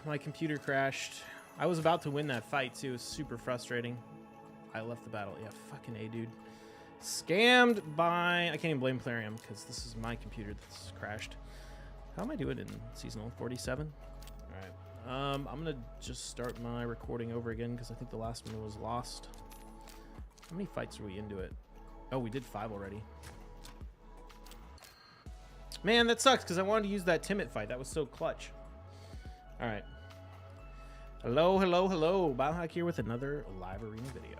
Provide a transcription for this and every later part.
my computer crashed. I was about to win that fight, too. It was super frustrating. I left the battle. Yeah, fucking A, dude. Scammed by... I can't even blame Plarium, because this is my computer that's crashed. How am I doing in Seasonal? 47? Alright. I'm going to just start my recording over again, because I think the last one was lost. How many fights are we into it? Oh, we did 5 already. Man, that sucks, because I wanted to use that Timid fight. That was so clutch. Alright. Hello, hello, hello. Biohack here with another live arena video.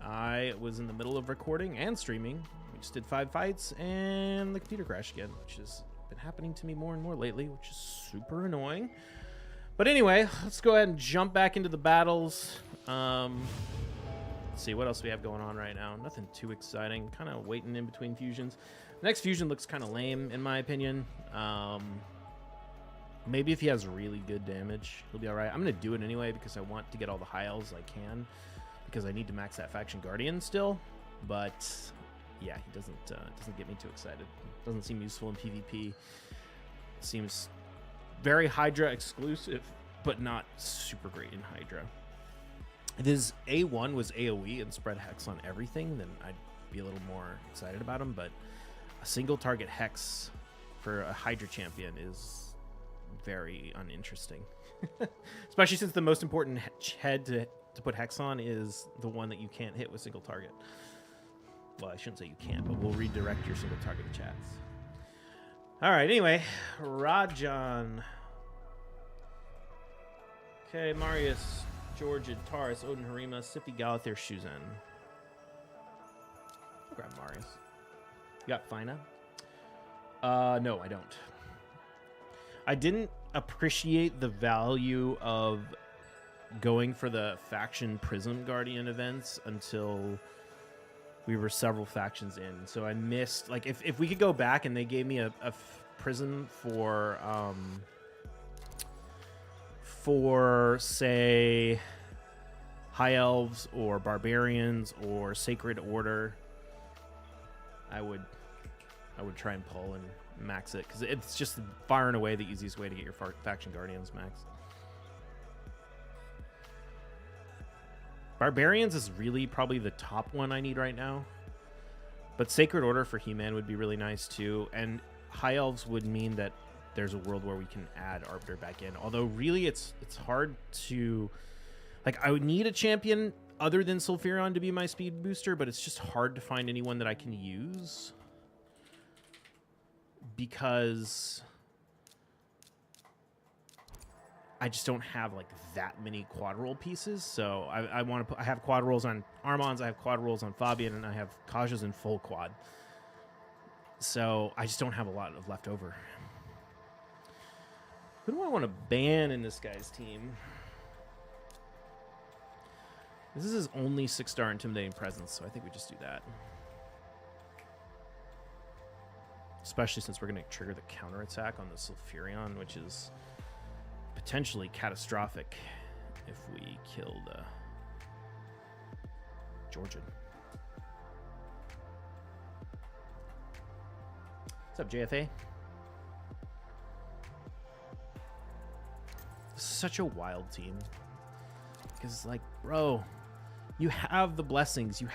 I was in the middle of recording and streaming. We just did 5 fights, and the computer crashed again, which has been happening to me more and more lately, which is super annoying. But anyway, let's go ahead and jump back into the battles. Let's see, what else we have going on right now? Nothing too exciting. Kind of waiting in between fusions. The next fusion looks kind of lame, in my opinion. Maybe if he has really good damage, he'll be all right. I'm going to do it anyway because I want to get all the high elves I can, because I need to max that faction guardian still. But yeah, he doesn't get me too excited. Doesn't seem useful in PvP. Seems very Hydra exclusive, but not super great in Hydra. If his A1 was AoE and spread Hex on everything, then I'd be a little more excited about him. But a single target Hex for a Hydra champion is very uninteresting. Especially since the most important head to put Hex on is the one that you can't hit with single target. Well, I shouldn't say you can't, but we'll redirect your single target chats. Alright, anyway, Rajan. Okay, Marius, Georgia, Taurus, Odin, Harima, Sippy, Galather, Shuzan. Grab Marius. You got Fina? No, I don't. I didn't appreciate the value of going for the faction Prism Guardian events until we were several factions in. So I missed, like, if we could go back and they gave me a Prism for say High Elves or Barbarians or Sacred Order, I would try and pull and max it, because it's just far and away the easiest way to get your faction guardians max. Barbarians is really probably the top one I need right now, but Sacred Order for He-Man would be really nice too, and High Elves would mean that there's a world where we can add Arbiter back in, although really it's hard to, like, I would need a champion other than Sulfurion to be my speed booster, but it's just hard to find anyone that I can use, because I just don't have like that many quad roll pieces. So I want to put, I have quad rolls on Armons, I have quad rolls on Fabian, and I have Kajas in full quad. So I just don't have a lot of left over. Who do I want to ban in this guy's team? This is his only 6-star intimidating presence, so I think we just do that. Especially since we're going to trigger the counterattack on the Sulfurion, which is potentially catastrophic if we kill the Georgian. What's up, JFA? This is such a wild team. Because, like, bro, you have the blessings. You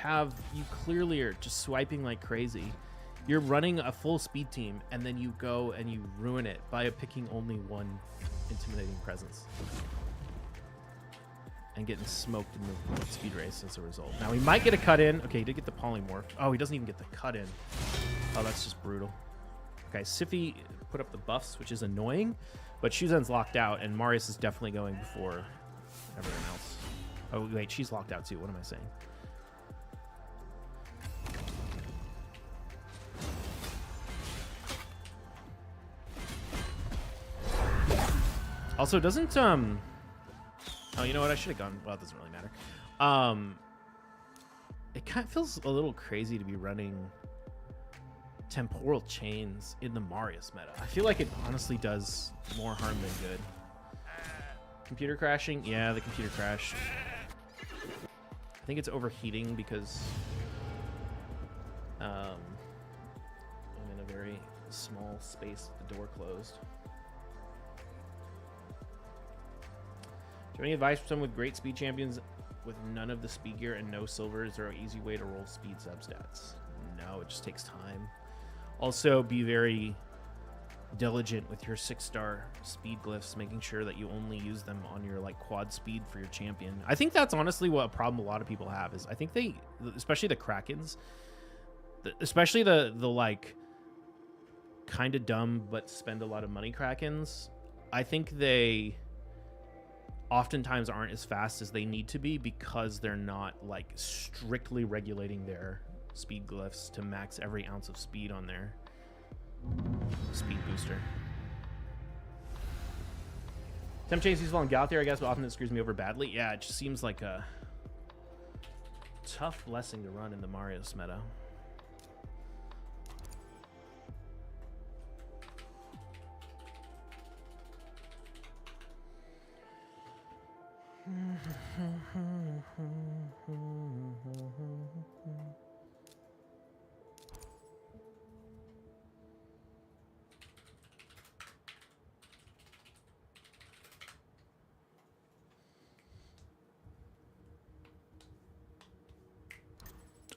clearly are just swiping like crazy. You're running a full speed team, and then you go and you ruin it by picking only one intimidating presence. And getting smoked in the speed race as a result. Now, he might get a cut in. Okay, he did get the polymorph. Oh, he doesn't even get the cut in. Oh, that's just brutal. Okay, Siffy put up the buffs, which is annoying, but Shuzan's locked out, and Marius is definitely going before everyone else. Oh, wait, she's locked out too. What am I saying? Also, doesn't oh, you know what? I should have gone. Well, it doesn't really matter. It kind of feels a little crazy to be running temporal chains in the Marius meta. I feel like it honestly does more harm than good. Computer crashing? Yeah, the computer crashed. I think it's overheating because I'm in a very small space with the door closed. have any advice for someone with great speed champions with none of the speed gear and no silver? Is there an easy way to roll speed substats? No, it just takes time. Also, be very diligent with your 6-star speed glyphs, making sure that you only use them on your like quad speed for your champion. I think that's honestly what a problem a lot of people have is I think they, especially the Krakens, especially the like kind of dumb but spend a lot of money Krakens, I think they oftentimes aren't as fast as they need to be because they're not like strictly regulating their speed glyphs to max every ounce of speed on their speed booster. Temp Chase useful on Gauthier, I guess, but often it screws me over badly. Yeah, it just seems like a tough blessing to run in the Marios meta.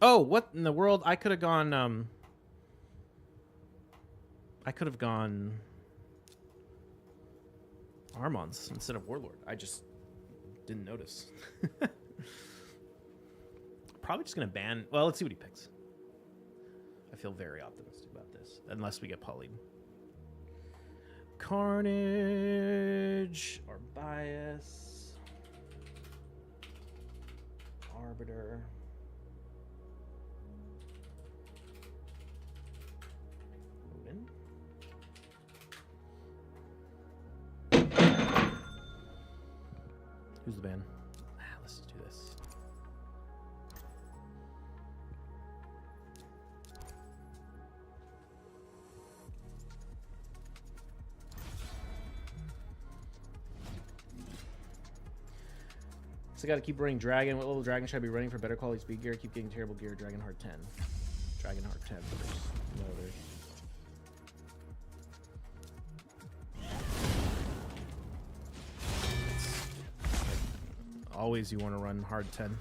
Oh, what in the world? I could have gone, I could have gone Armons instead of Warlord. I just didn't notice. Probably just going to ban... Well, let's see what he picks. I feel very optimistic about this. Unless we get polyed. Carnage. Or Bias. Arbiter. Win. Who's the ban? Let's just do this. So I got to keep running Dragon. What level Dragon should I be running for better quality speed gear? Keep getting terrible gear. Dragon Heart 10. Dragon Heart 10 first. No others. Always you want to run hard 10.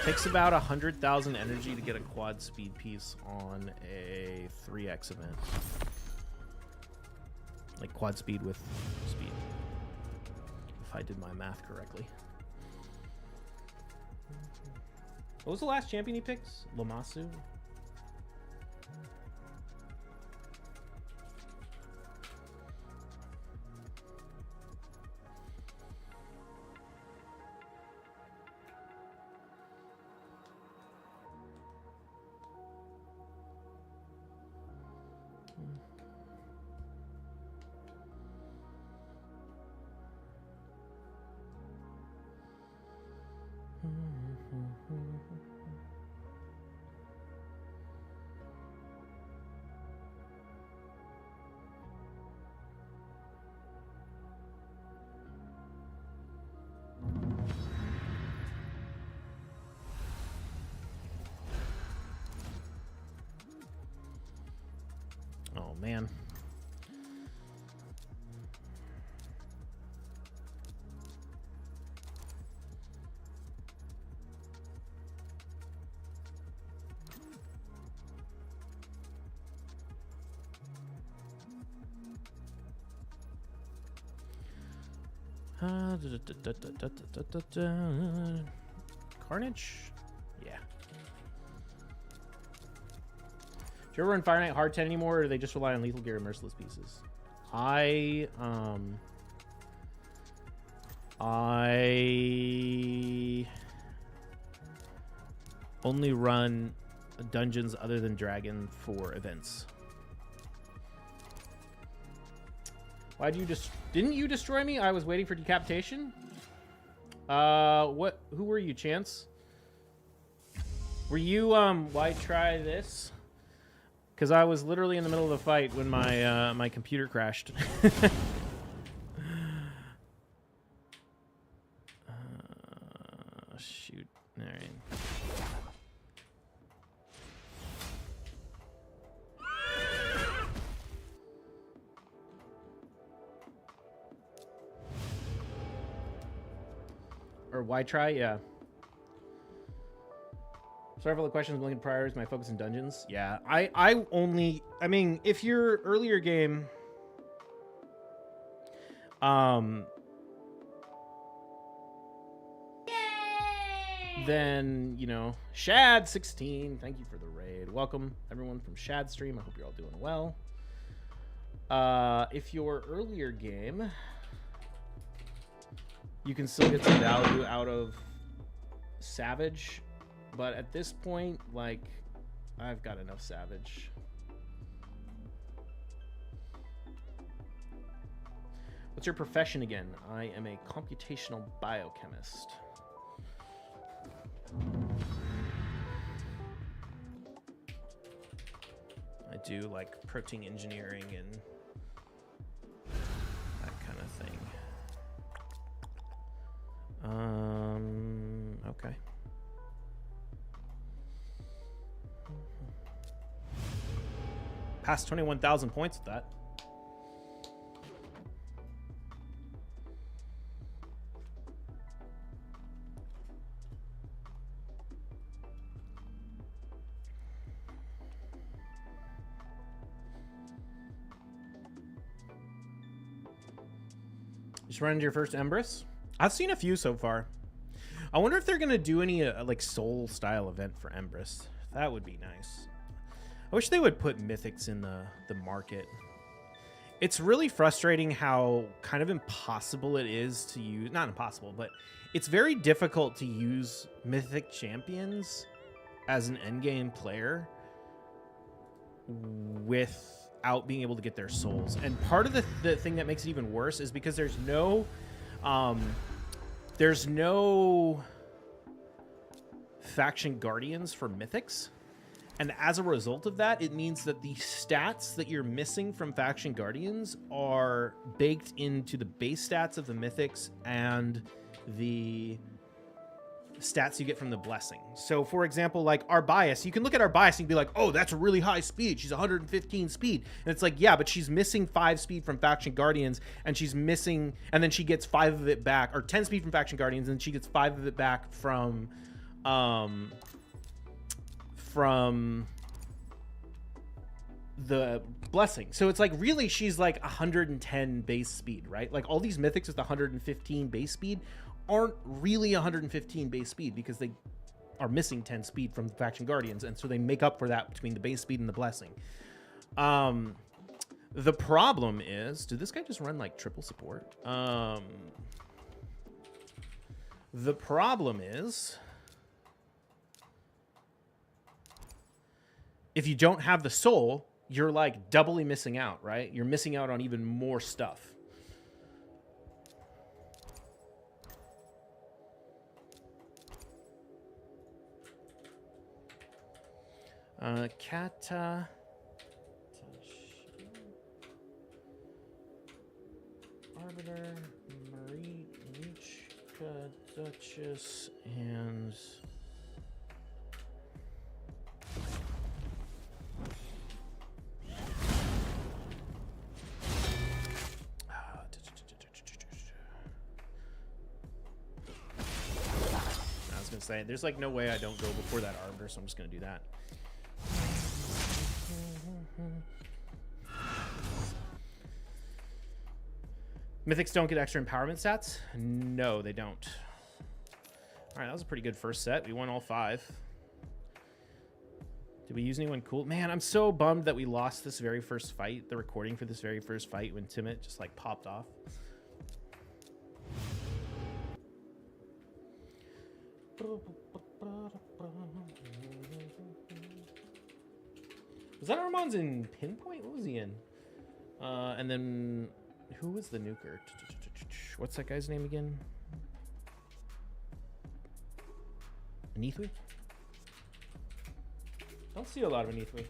Takes about 100,000 energy to get a quad speed piece on a 3x event. Like quad speed with speed. If I did my math correctly. What was the last champion he picked? Lamasu? Oh, man. Carnage? Yeah. Do you ever run Fire Knight hard 10 anymore, or do they just rely on lethal gear and merciless pieces? I only run dungeons other than Dragon for events. Why'd you just... Didn't you destroy me? I was waiting for decapitation? What? Who were you, Chance? Were you, why try this? Because I was literally in the middle of the fight when my, my computer crashed. Shoot. All right. Or why try? Yeah. Sorry for all the questions. I'm looking at priors. My focus in dungeons. Yeah. I mean, if your earlier game, then, you know, Shad16, thank you for the raid. Welcome, everyone from Shad Stream. I hope you're all doing well. If your earlier game, you can still get some value out of Savage, but at this point, like, I've got enough Savage. What's your profession again? I am a computational biochemist. I do like protein engineering and that kind of thing. Okay. Past 21,000 points with that. Just run into your first Empress. I've seen a few so far. I wonder if they're gonna do any like soul style event for Empress. That would be nice. I wish they would put mythics in the market. It's really frustrating how kind of impossible it is to use. Not impossible, but it's very difficult to use mythic champions as an endgame player without being able to get their souls. And part of the thing that makes it even worse is because there's no faction guardians for mythics. And as a result of that, it means that the stats that you're missing from faction guardians are baked into the base stats of the mythics and the stats you get from the blessing. So for example, like our bias, you can look at our bias and be like, oh, that's a really high speed. She's 115 speed. And it's like, yeah, but she's missing 5 speed from faction guardians, and she's missing, and then she gets 5 of it back, or 10 speed from faction guardians, and she gets 5 of it back from the blessing. So it's like, really, she's like 110 base speed, right? Like all these mythics with 115 base speed aren't really 115 base speed because they are missing 10 speed from the faction guardians, and so they make up for that between the base speed and the blessing. The problem is, did this guy just run like triple support? The problem is, if you don't have the soul, you're like doubly missing out, right? You're missing out on even more stuff. Kata, Arbiter, Marie, Michka, Duchess, and I was gonna say, there's like no way I don't go before that Arbiter, so I'm just gonna do that. Mythics don't get extra empowerment stats? No, they don't. All right, that was a pretty good first set. We won all 5. Did we use anyone cool? Man, I'm so bummed that we lost this very first fight, the recording for this very first fight, when Timit just like popped off. Was that Armand's in Pinpoint? What was he in? And then who was the nuker? What's that guy's name again? Anithwi? Don't see a lot of Anithwi. I feel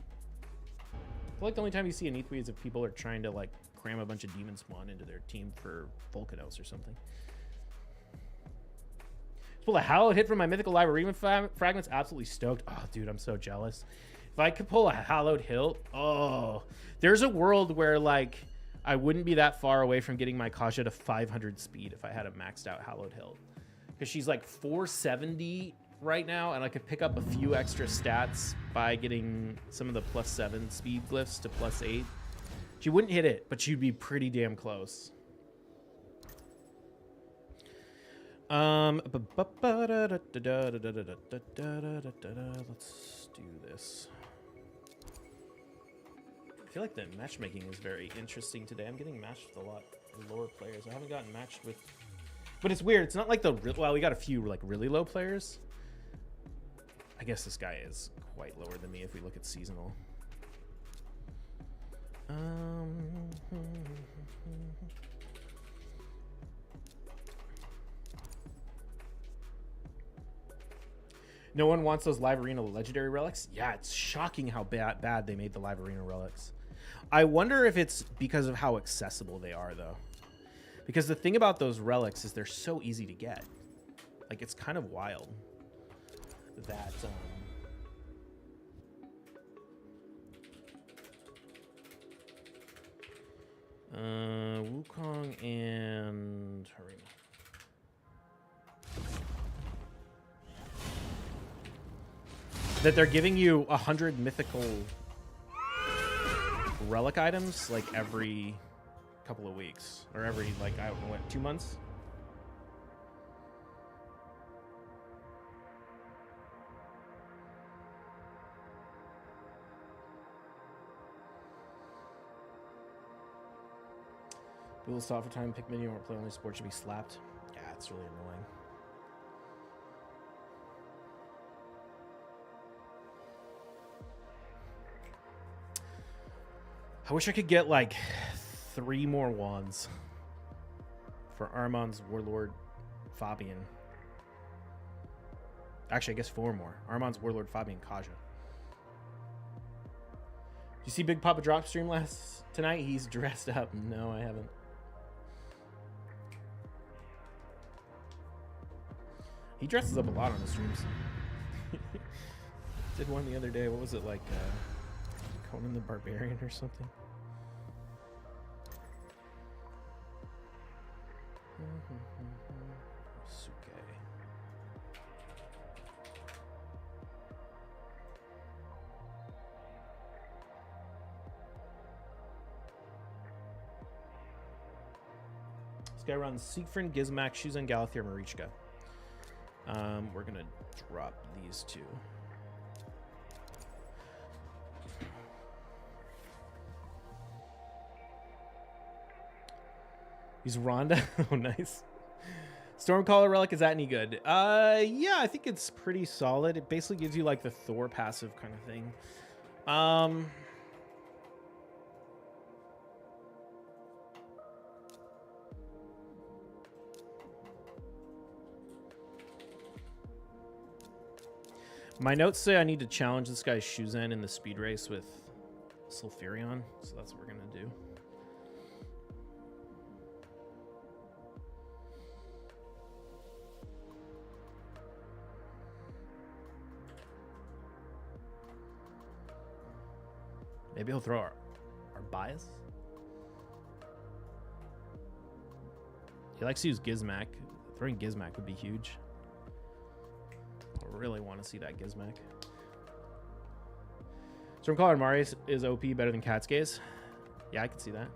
like the only time you see Anithwi is if people are trying to like cram a bunch of demon spawn into their team for Volcanos or something. Pull a hallowed hit from my mythical library fragments. Absolutely stoked. Oh, dude, I'm so jealous. If I could pull a hallowed hilt, oh, there's a world where like I wouldn't be that far away from getting my Kaja to 500 speed if I had a maxed out hallowed hilt. because she's like 470 right now, and I could pick up a few extra stats by getting some of the +7 speed glyphs to +8. She wouldn't hit it, but she'd be pretty damn close. Let's do this. I feel like the matchmaking is very interesting today. I'm getting matched with a lot lower players. I haven't gotten matched with, but it's weird. It's not like well, we got a few like really low players. I guess this guy is quite lower than me if we look at seasonal. No one wants those live arena legendary relics. Yeah, it's shocking how bad they made the live arena relics. I wonder if it's because of how accessible they are, though. Because the thing about those relics is they're so easy to get. Like, it's kind of wild that Wukong and Harima. That they're giving you 100 mythical relic items like every couple of weeks, or every, like, I don't know, what, 2 months? People stop for time, pick menu, or play only sport should be slapped. Yeah, it's really annoying. I wish I could get like 3 more wands for Armand's Warlord Fabian. Actually, I guess 4 more. Armand's Warlord Fabian Kaja. Did you see Big Papa Drop stream tonight? He's dressed up. No, I haven't. He dresses up a lot on the streams. Did one the other day. What was it, like Conan the Barbarian or something? Suke. This guy runs Siegfried, Gizmak, Shuzan, Galathier, Marichka. We're gonna drop these 2. He's Rhonda. Oh, nice. Stormcaller Relic, is that any good? Yeah, I think it's pretty solid. It basically gives you like the Thor passive kind of thing. My notes say I need to challenge this guy's Shuzan in the speed race with Sulfurion, so that's what we're gonna do. Maybe he'll throw our bias. He likes to use Gizmak. Throwing Gizmak would be huge. I really want to see that Gizmak. Stormcaller Marius is OP better than Cat's Gaze. Yeah, I can see that.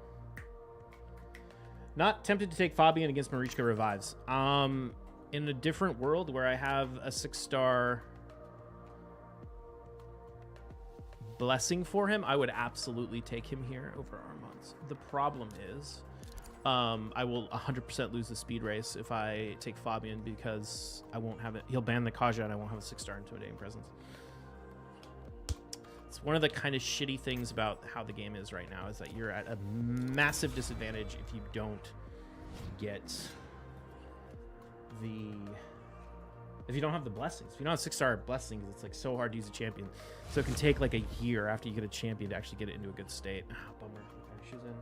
Not tempted to take Fabian against Marichka Revives. In a different world where I have a 6-star blessing for him, I would absolutely take him here over Armand's. The problem is I will 100% lose the speed race if I take Fabian, because I won't have it. He'll ban the Kaja and I won't have a 6-star intimidating presence. It's one of the kind of shitty things about how the game is right now, is that you're at a massive disadvantage if you don't get if you don't have the blessings. If you don't have 6-star blessings, it's like so hard to use a champion. So it can take like a year after you get a champion to actually get it into a good state. Ah, bummer. Okay, she's in.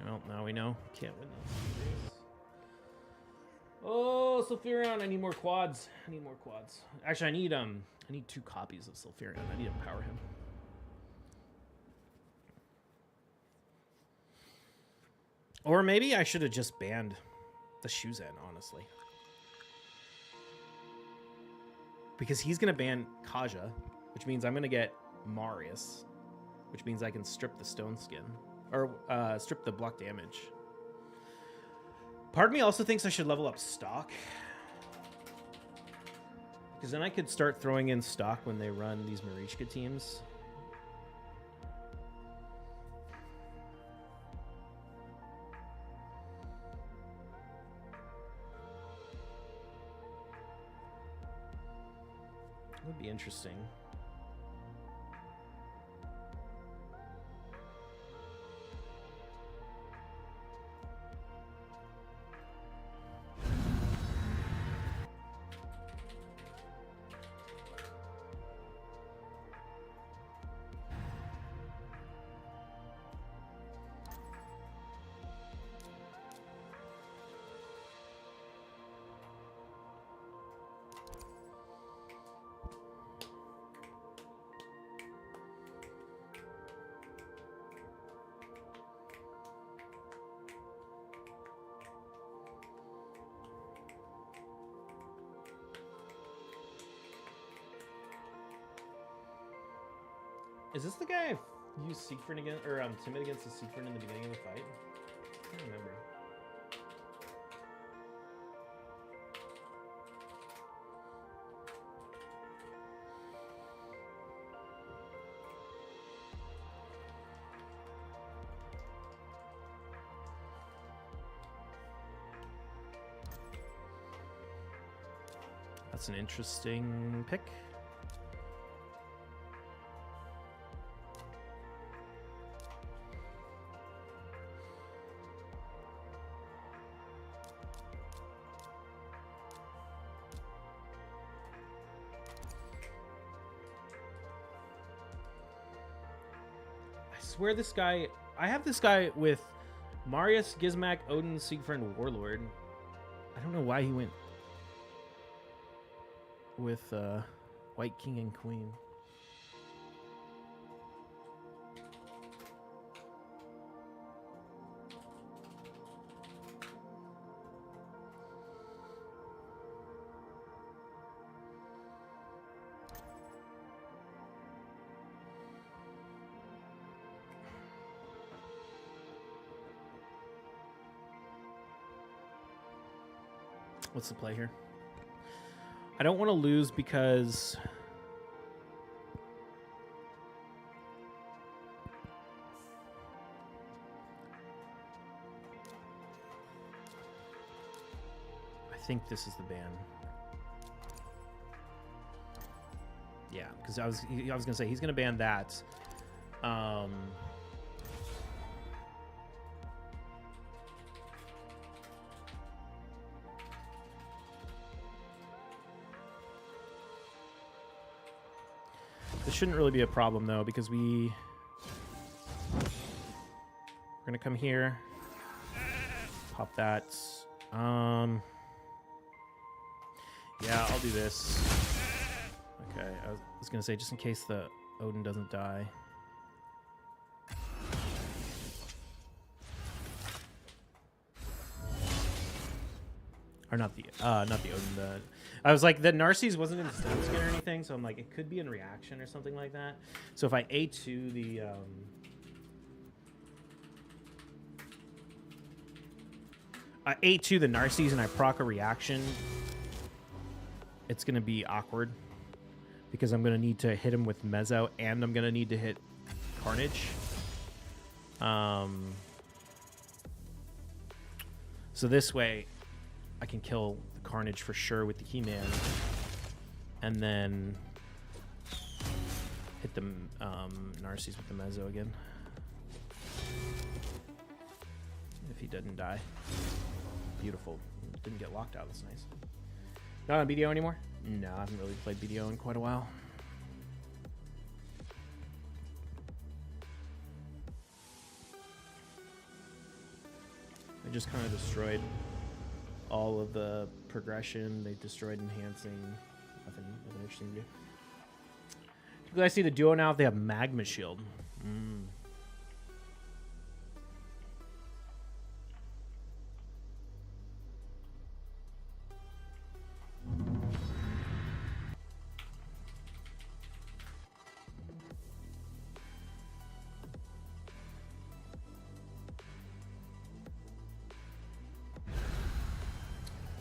Well, now we know. Can't win this. Oh, Sulfurion! I need more quads. I need more quads. Actually, I need 2 copies of Sulfurion. I need to power him. Or maybe I should have just banned the Shuzen, honestly. Because he's gonna ban Kaja, which means I'm gonna get Marius, which means I can strip the stone skin. Or strip the block damage. Part of me also thinks I should level up stock. Because then I could start throwing in stock when they run these Marichka teams. It would be interesting. Is this the guy I used Siegfried against, or Timid against the Siegfried in the beginning of the fight? I can't remember. That's an interesting pick. Swear this guy, I have this guy with Marius, Gizmak, Odin, Siegfried, and Warlord. I don't know why he went with White King and Queen. What's the play here? I don't want to lose because I think this is the ban. Yeah, because I was gonna say he's gonna ban that. This shouldn't really be a problem though, because we're gonna come here, pop that. Yeah, I'll do this. Okay, I was gonna say just in case the Odin doesn't die. Or not the Odin. I was like, the Narcisse wasn't in stone skin or anything, so I'm like, it could be in reaction or something like that. So if I A2 the A2 the Narcisse and I proc a reaction, it's gonna be awkward because I'm gonna need to hit him with Mezzo and I'm gonna need to hit Carnage. So this way I can kill the Carnage for sure with the He-Man, and then hit the Narcisse with the Mezzo again. If he doesn't die. Beautiful. Didn't get locked out, that's nice. Not on BDO anymore? No, I haven't really played BDO in quite a while. I just kind of destroyed all of the progression. They destroyed enhancing. Nothing interesting to do. Typically, I see the duo now if they have magma shield.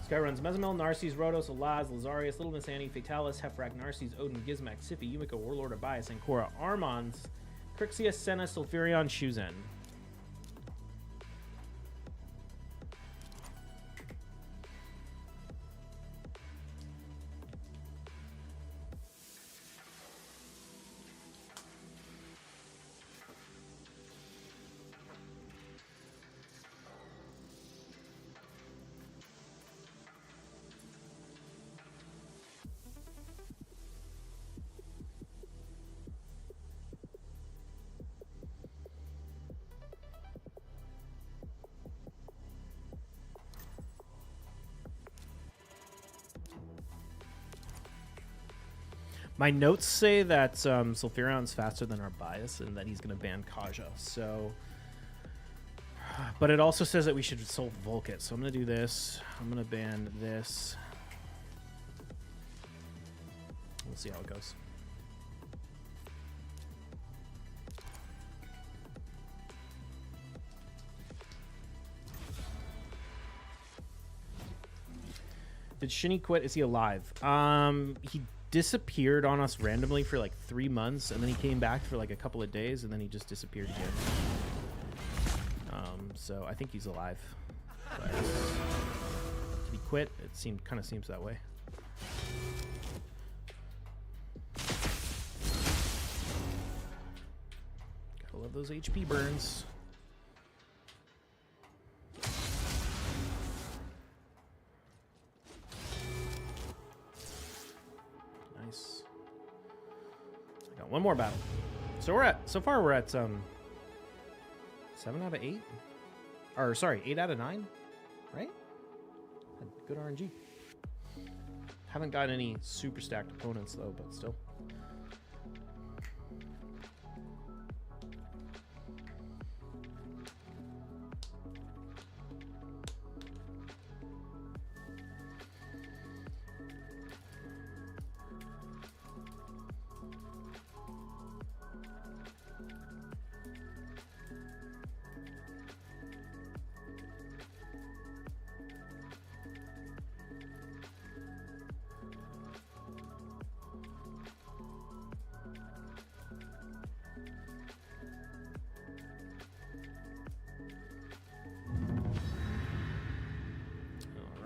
Sky runs Mezamel, Narses, Rhodos, Alaz, Lazarius, Little Miss Annie, Fatalis, Hefrak, Narses, Odin, Gizmak, Sifi, Yumiko, Warlord, Abias, Ancora, Armons, Crixia, Senna, Sulfurion, Shuzen. My notes say that Sulfurion's faster than Arbias and that he's going to ban Kaja. So, but it also says that we should Soul Volk it. So I'm going to do this. I'm going to ban this. We'll see how it goes. Did Shinny quit? Is he alive? He disappeared on us randomly for like 3 months, and then he came back for like a couple of days, and then he just disappeared again. So I think he's alive. But did he quit? It kind of seems that way. Gotta love those HP burns. Nice. I got one more battle. So far we're at 7 out of 8. Or sorry, 8 out of 9, right? Had good RNG. Haven't got any super stacked opponents though, but still.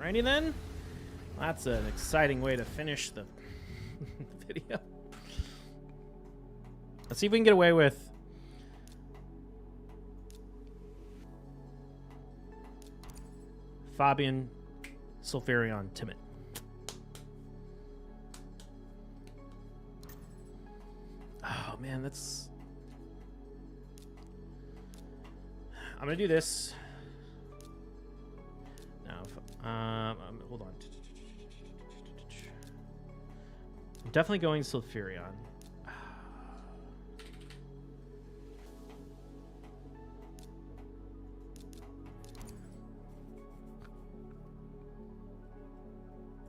Alrighty then. That's an exciting way to finish the video. Let's see if we can get away with Fabian, Sulfurion, Timid. Oh man, that's... I'm gonna do this. Hold on. I'm definitely going Sulfurion.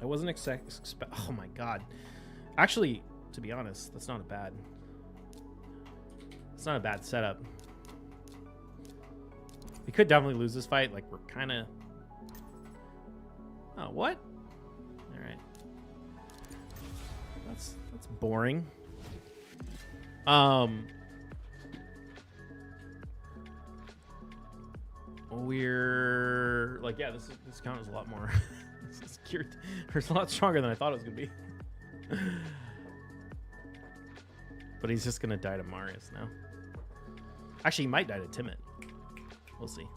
I wasn't oh my god. Actually, to be honest, that's not a bad... It's not a bad setup. We could definitely lose this fight. Like, we're kind of... Oh, what? All right. That's boring. We're like, yeah, this count is a lot more. This is cured. It's a lot stronger than I thought it was gonna be. But he's just gonna die to Marius now. Actually, he might die to Timid. We'll see.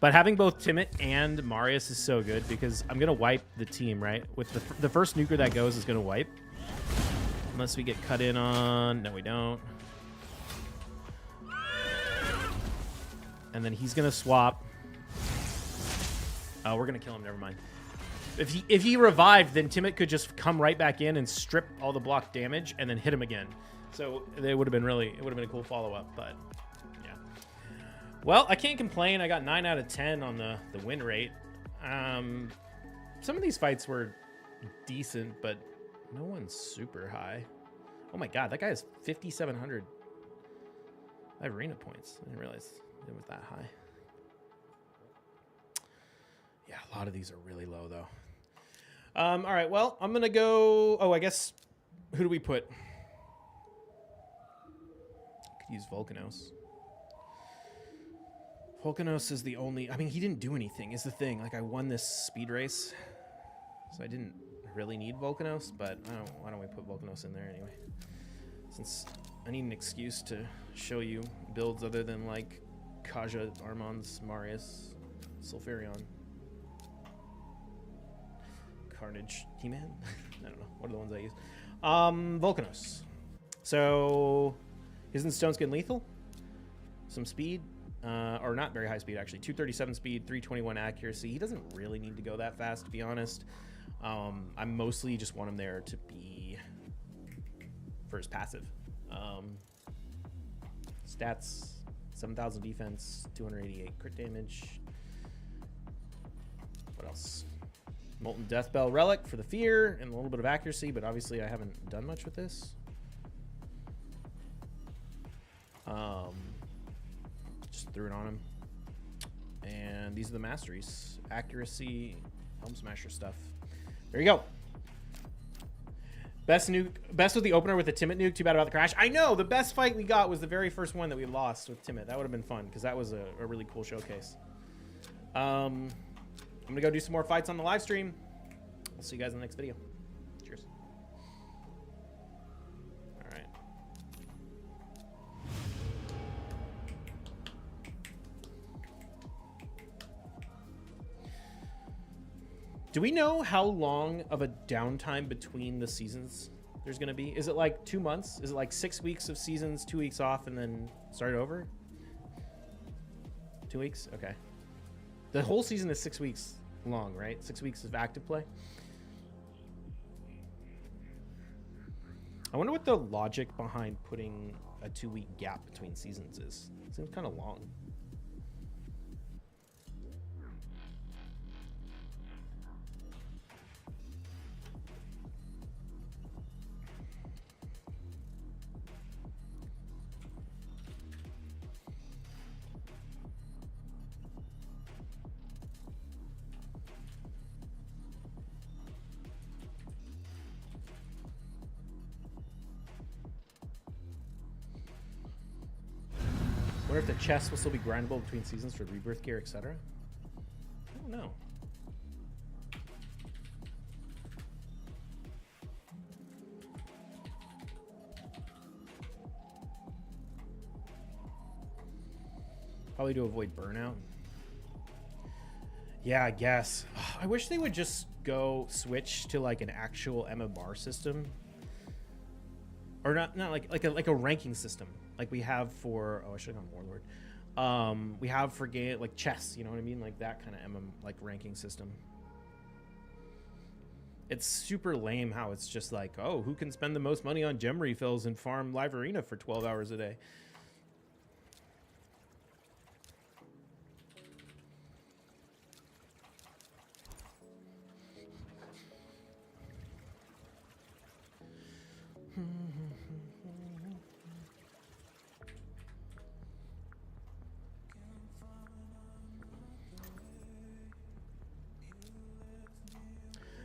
But having both Timid and Marius is so good because I'm going to wipe the team, right? With the first nuker that goes is going to wipe. Unless we get cut in on. No, we don't. And then he's going to swap We're gonna kill him. Never mind. If he revived, then Timid could just come right back in and strip all the block damage and then hit him again. So it would have been a cool follow up. But yeah. Well, I can't complain. I got 9 out of 10 on the win rate. Some of these fights were decent, but no one's super high. Oh my god, that guy has 5,700 arena points. I didn't realize it was that high. Yeah, a lot of these are really low, though. All right, well, I'm going to go... Oh, I guess... Who do we put? Could use Volcanos. Volcanos is the only... I mean, he didn't do anything, is the thing. Like, I won this speed race, so I didn't really need Volcanos, but why don't we put Volcanos in there anyway? Since I need an excuse to show you builds other than, like, Kaja, Armand's, Marius, Sulfurion. Carnage, He-Man? I don't know. What are the ones I use? Volcanos. So, isn't Stone Skin lethal? Some speed. Or not very high speed, actually. 237 speed, 321 accuracy. He doesn't really need to go that fast, to be honest. I mostly just want him there to be for his passive. Stats, 7,000 defense, 288 crit damage. What else? Molten Deathbell Relic for the fear and a little bit of accuracy, but obviously I haven't done much with this. Just threw it on him. And these are the masteries. Accuracy, Helm Smasher stuff. There you go. Best nuke, best with the opener with the Timid nuke. Too bad about the crash. I know, the best fight we got was the very first one that we lost with Timid. That would have been fun, because that was a really cool showcase. I'm going to go do some more fights on the live stream. I'll see you guys in the next video. Cheers. All right. Do we know how long of a downtime between the seasons there's going to be? Is it like 2 months? Is it like 6 weeks of seasons, 2 weeks off, and then start over? 2 weeks? Okay. The whole season is 6 weeks long, right? 6 weeks of active play. I wonder what the logic behind putting a 2-week gap between seasons is. It seems kind of long. I wonder if the chests will still be grindable between seasons for rebirth gear, etc. I don't know. Probably to avoid burnout. Yeah, I guess. I wish they would just go switch to like an actual MMR system, or not like a ranking system. Like we have for, oh, I should have gone Warlord. We have for game like chess, you know what I mean? Like that kind of like ranking system. It's super lame how it's just like, oh, who can spend the most money on gem refills and farm live arena for 12 hours a day?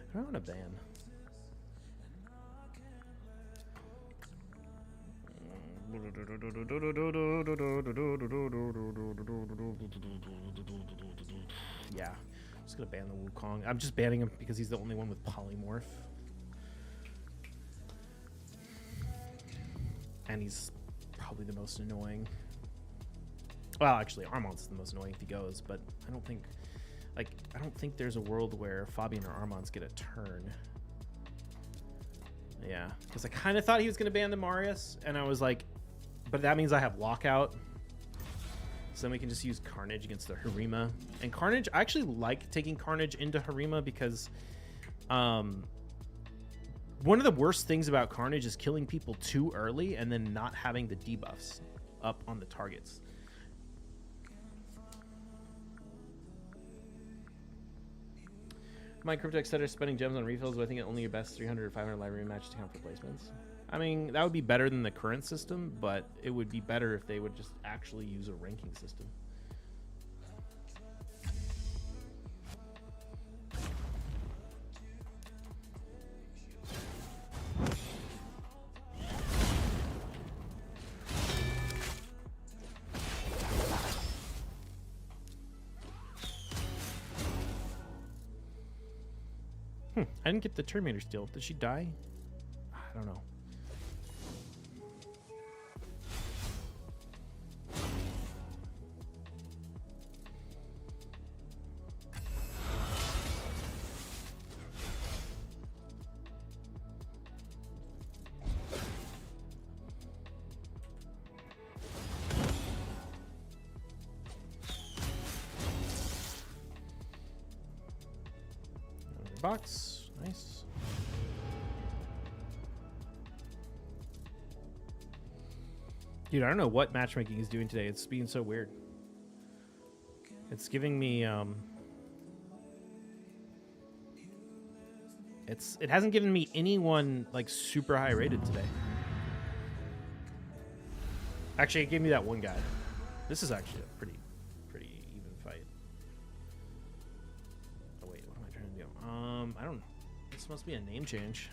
I don't want to ban. Yeah, I'm just gonna ban the Wukong. I'm just banning him because he's the only one with polymorph. And he's probably the most annoying. Well, actually, Armand's the most annoying if he goes, but I don't think... Like, I don't think there's a world where Fabian or Armand's get a turn. Yeah, because I kind of thought he was going to ban the Marius, and I was like, but that means I have lockout. So then we can just use Carnage against the Harima. And Carnage, I actually like taking Carnage into Harima because one of the worst things about Carnage is killing people too early and then not having the debuffs up on the targets. My Crypto Etc. spending gems on refills, but I think only your best 300 or 500 library matches to count for placements. I mean, that would be better than the current system, but it would be better if they would just actually use a ranking system. I didn't get the Terminator still. Did she die? I don't know. Box, nice. Dude, I don't know what matchmaking is doing today. It's being so weird. It's giving me it hasn't given me anyone like super high rated today. Actually, it gave me that one guy. This is actually a pretty even fight. Oh wait, what am I trying to do? I don't know. This must be a name change.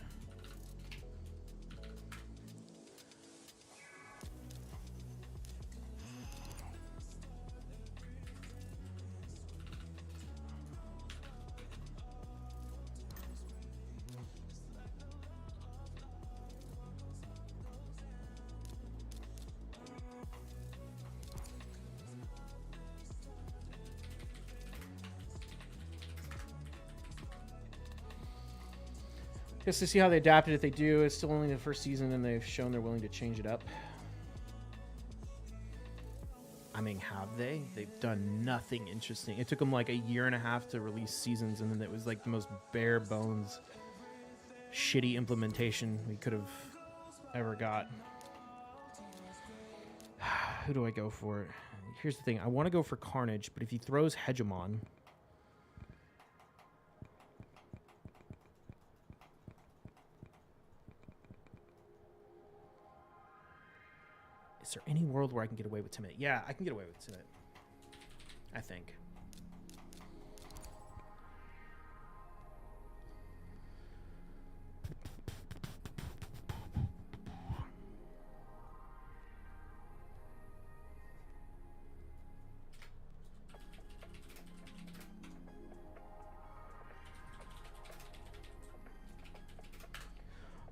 Just to see how they adapted. If they do, it's still only the first season and they've shown they're willing to change it up. I mean, have they? They've done nothing interesting. It took them like a year and a half to release seasons, and then it was like the most bare bones, shitty implementation we could have ever got. Who do I go for? Here's the thing. I want to go for Carnage, but if he throws Hegemon... Is there any world where I can get away with Timid? Yeah, I can get away with Timid. I think.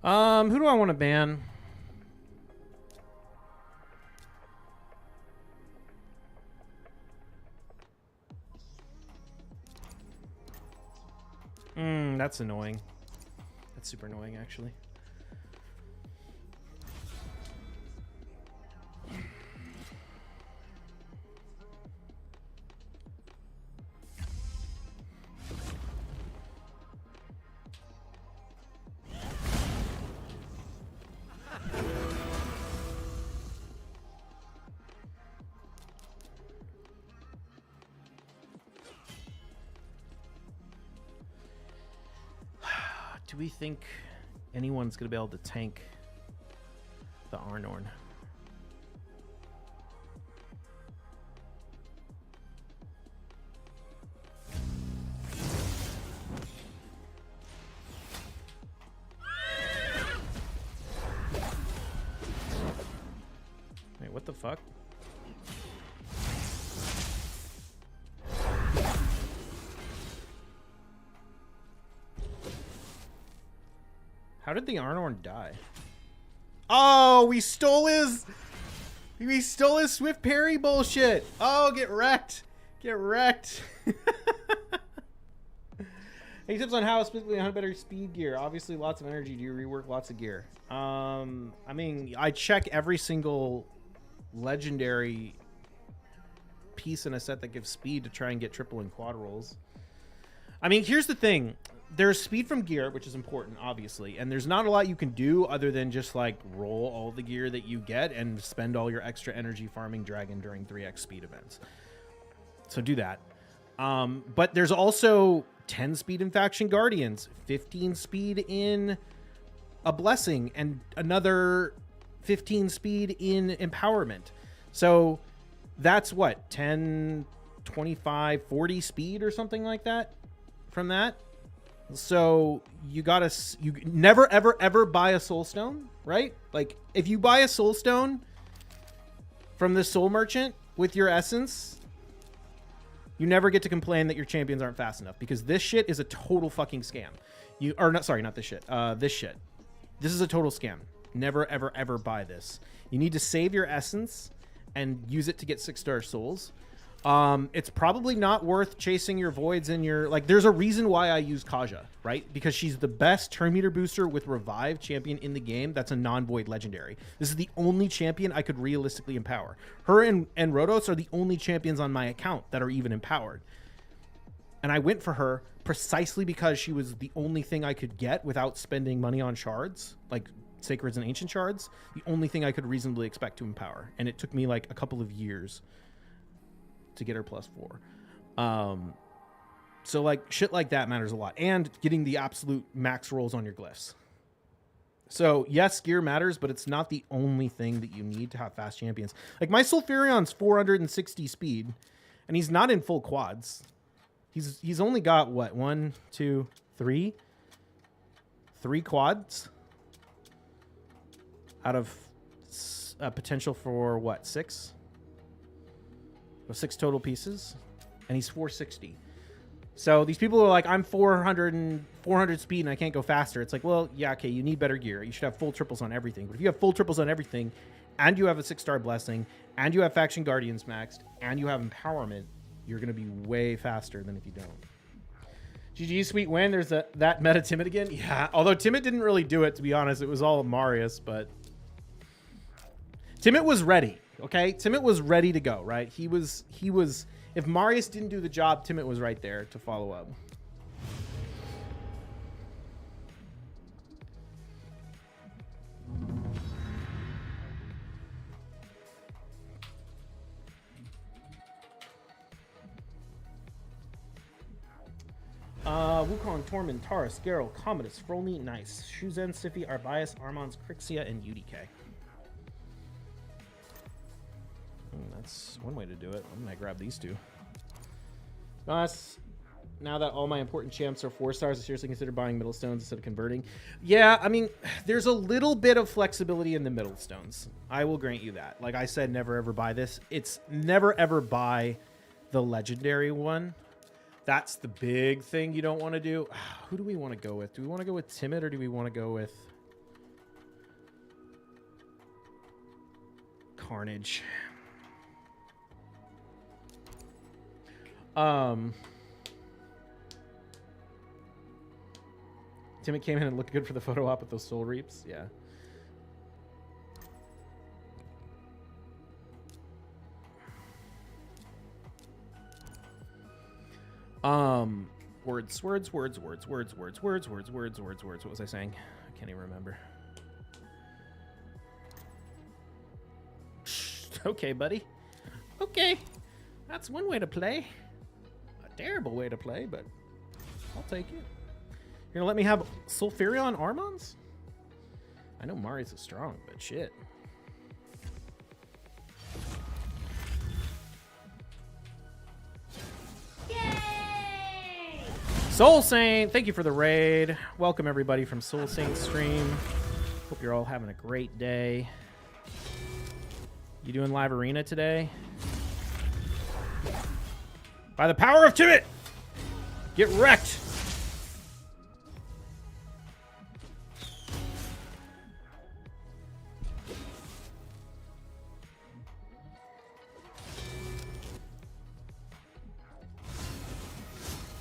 Who do I want to ban? That's annoying. That's super annoying, actually. Do we think anyone's going to be able to tank the Arnorn? Wait, what the fuck? How did the Arnorn die? Oh, we stole his Swift Parry bullshit. Oh, get wrecked. Get wrecked. Any tips on how specifically on better speed gear? Obviously lots of energy. Do you rework lots of gear? I mean, I check every single legendary piece in a set that gives speed to try and get triple and quad rolls. I mean, here's the thing. There's speed from gear, which is important, obviously, and there's not a lot you can do other than just like roll all the gear that you get and spend all your extra energy farming dragon during 3x speed events. So do that. But there's also 10 speed in faction guardians, 15 speed in a blessing, and another 15 speed in empowerment. So that's what, 10, 25, 40 speed or something like that from that. So you gotta, you never, ever, ever buy a soul stone, right? Like if you buy a soul stone from the soul merchant with your essence, you never get to complain that your champions aren't fast enough, because this shit is a total fucking scam. You are not, sorry, not this shit. This shit. This is a total scam. Never, ever, ever buy this. You need to save your essence and use it to get 6-star souls. It's probably not worth chasing your voids in your, like, there's a reason why I use Kaja, right? Because she's the best turn meter booster with revive champion in the game that's a non-void legendary. This is the only champion I could realistically empower. Her and Rhodos are the only champions on my account that are even empowered. And I went for her precisely because she was the only thing I could get without spending money on shards, like Sacreds and Ancient Shards. The only thing I could reasonably expect to empower. And it took me like a couple of years to get her +4. So like shit like that matters a lot, and getting the absolute max rolls on your glyphs. So yes, gear matters, but it's not the only thing that you need to have fast champions. Like my Sulfurion's 460 speed, and he's not in full quads. He's only got what, 1, 2, 3 quads out of potential for what, 6? 6 total pieces, and he's 460. So these people are like, I'm 400 speed and I can't go faster. It's like, well, yeah, okay, you need better gear. You should have full triples on everything. But if you have full triples on everything, and you have a 6-star blessing, and you have faction guardians maxed, and you have empowerment, you're going to be way faster than if you don't. GG, sweet win. There's that meta Timid again. Yeah, although Timid didn't really do it, to be honest. It was all Marius, but Timid was ready. Okay, Timid was ready to go, right? He was, if Marius didn't do the job, Timid was right there to follow up. Wukong, Tormund, Taurus, Geralt, Commodus, Frolny, Nice, Shuzen, Siffy, Arbias, Armons, Crixia, and UDK. That's one way to do it. I'm gonna grab these two. Now that all my important champs are 4 stars, I seriously consider buying middle stones instead of converting. Yeah, I mean, there's a little bit of flexibility in the middle stones. I will grant you that. Like I said, never ever buy this. It's never ever buy the legendary one. That's the big thing you don't want to do. Who do we want to go with? Do we want to go with Timid, or do we want to go with Carnage? Timid came in and looked good for the photo op with those soul reaps. Yeah. Words. What was I saying? I can't even remember. Okay, buddy. Okay. That's one way to play. A terrible way to play, but I'll take it. You're gonna let me have Sulfurion Armons? I know Marius is strong, but shit. Yay! Soul Saint, thank you for the raid. Welcome everybody from Soul Saint stream. Hope you're all having a great day. You doing live arena today? By the power of Timid! Get wrecked!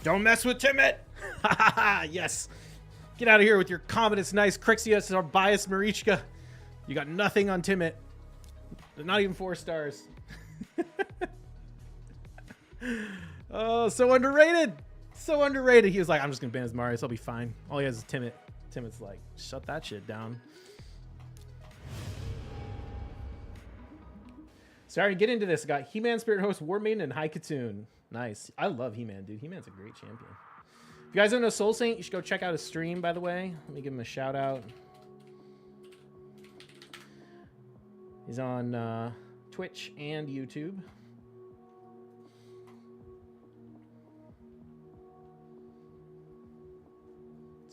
Don't mess with Timid! Yes! Get out of here with your Commodus, Nice, Crixius, or Bias Marichka. You got nothing on Timid. Not even 4 stars. Oh, so underrated. So underrated. He was like, I'm just going to ban his Marius. I'll be fine. All he has is Timid. Timid's like, shut that shit down. Sorry to get into this. I got He-Man, Spirit Host, War Maiden, and High Katoon. Nice. I love He-Man, dude. He-Man's a great champion. If you guys don't know Soul Saint, you should go check out his stream, by the way. Let me give him a shout out. He's on Twitch and YouTube.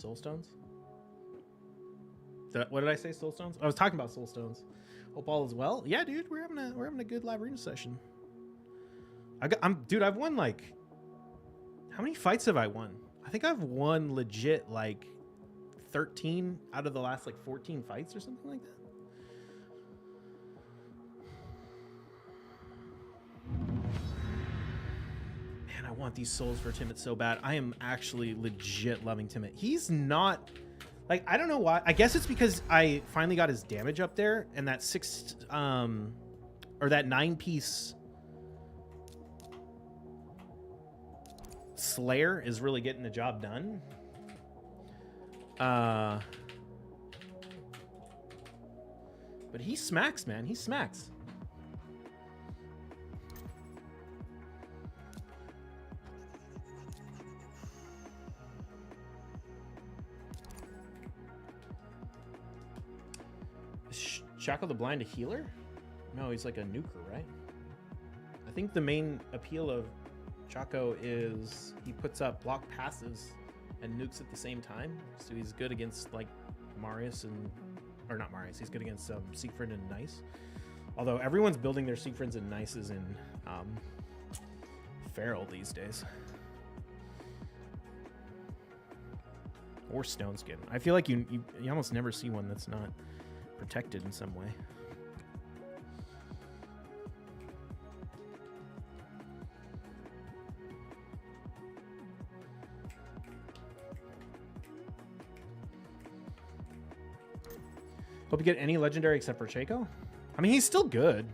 Soulstones? What did I say? Soulstones? I was talking about Soulstones. Hope all is well. Yeah, dude, we're having a good live arena session. Dude, I've won like, how many fights have I won? I think I've won legit like 13 out of the last like 14 fights or something like that. Man, I want these souls for Timid so bad. I am actually legit loving Timid. He's not, like, I don't know why. I guess it's because I finally got his damage up there, and that that 9-piece Slayer is really getting the job done. But he smacks, man. He smacks. Is Shackle the Blind a healer? No, he's like a nuker, right? I think the main appeal of Chaco is he puts up block passes and nukes at the same time, so he's good against like Marius and, or not Marius, he's good against Siegfried and Nice. Although everyone's building their Siegfrieds and Nices in Feral these days. Or Stone Skin. I feel like you almost never see one that's not protected in some way. Hope you get any legendary except for Chaco. I mean, he's still good.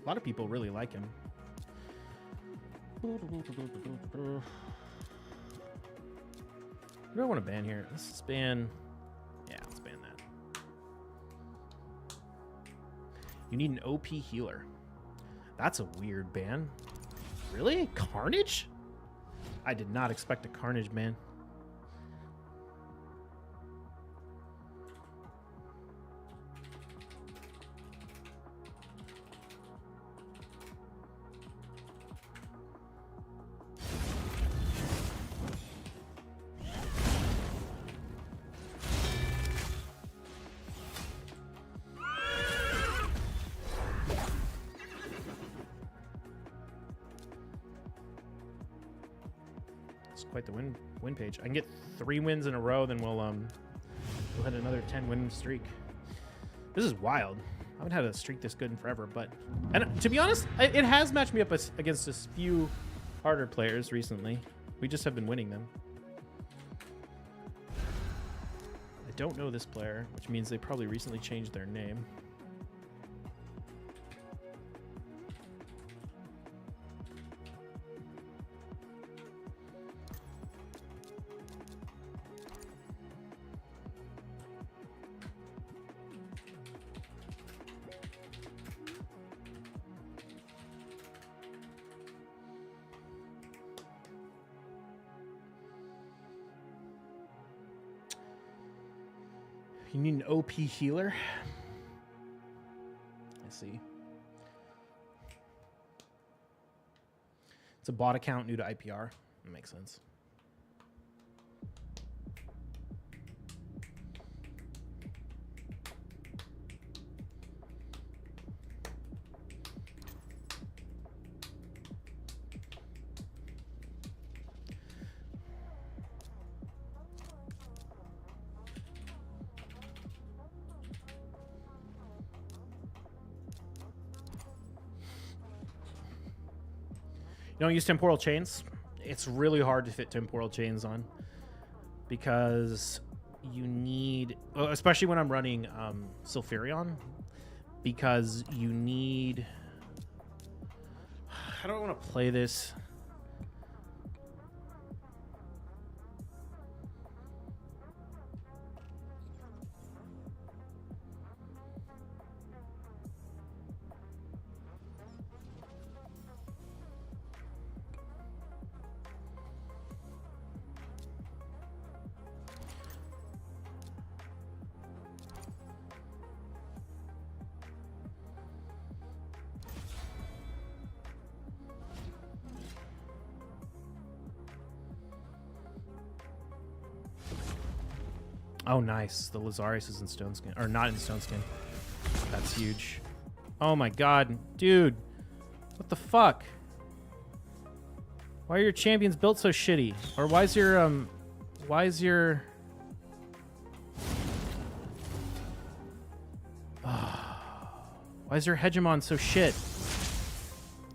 A lot of people really like him. Who do I want to ban here? Let's ban... Yeah, let's ban that. You need an OP healer. That's a weird ban. Really? Carnage? I did not expect a Carnage ban. Quite the win page. I can get 3 wins in a row, then we'll hit another 10-win streak. This is wild. I haven't had a streak this good in forever, and to be honest, it has matched me up against a few harder players recently. We just have been winning them. I don't know this player, which means they probably recently changed their name. You need an OP healer. I see. It's a bot account new to IPR. That makes sense. You don't use temporal chains. It's really hard to fit temporal chains on because you need, especially when I'm running Sulfurion, because you need, how do I want to play this? Oh, nice. The Lazarius is in Stone Skin. Or not in Stone Skin. That's huge. Oh my god. Dude. What the fuck? Why are your champions built so shitty? Or why is your, Why is your... Why is your Hegemon so shit?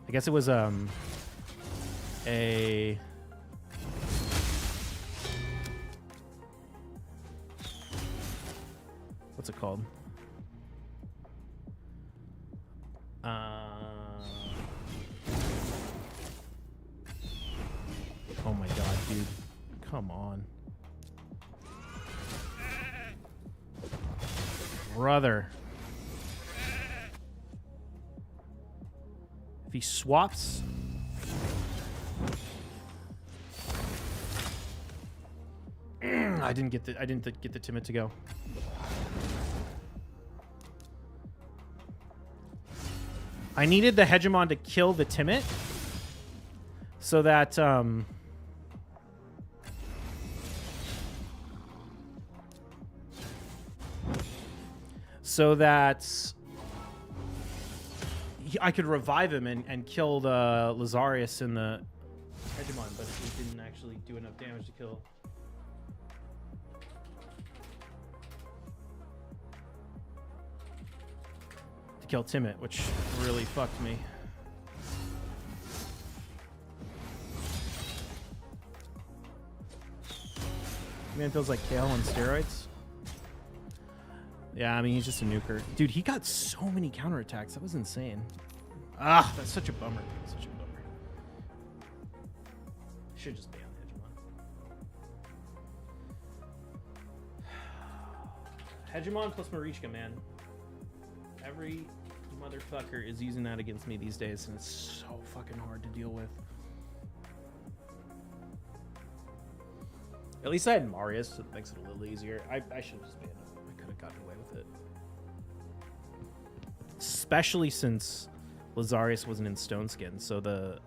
I guess it was, a... What's it called? Oh my god, dude. Come on. Brother. If he swaps... I didn't get the Timid to go. I needed the Hegemon to kill the Timid so that I could revive him and kill the Lazarius in the Hegemon, but it didn't actually do enough damage to kill. Kill Timid, which really fucked me. Man feels like Kale on steroids. Yeah, I mean, he's just a nuker. Dude, he got so many counterattacks. That was insane. Ah, that's such a bummer. Such a bummer. Should just be on the Hegemon. Hegemon plus Marichka, man. Every motherfucker is using that against me these days, and it's so fucking hard to deal with. At least I had Marius, so it makes it a little easier. I should have just banned him. I could have gotten away with it. Especially since Lazarius wasn't in Stone Skin, so the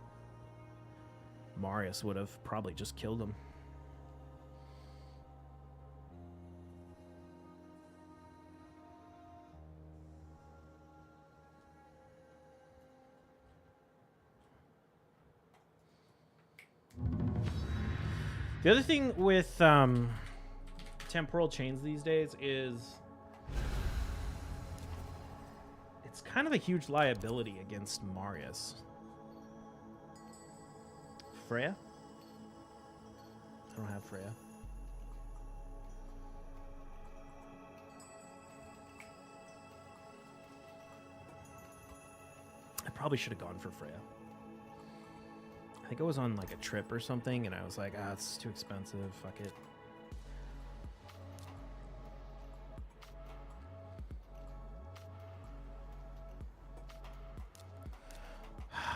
Marius would have probably just killed him. The other thing with temporal chains these days is it's kind of a huge liability against Marius. Freya? I don't have Freya. I probably should have gone for Freya. I think I was on like a trip or something, and I was like, ah, it's too expensive. Fuck it. How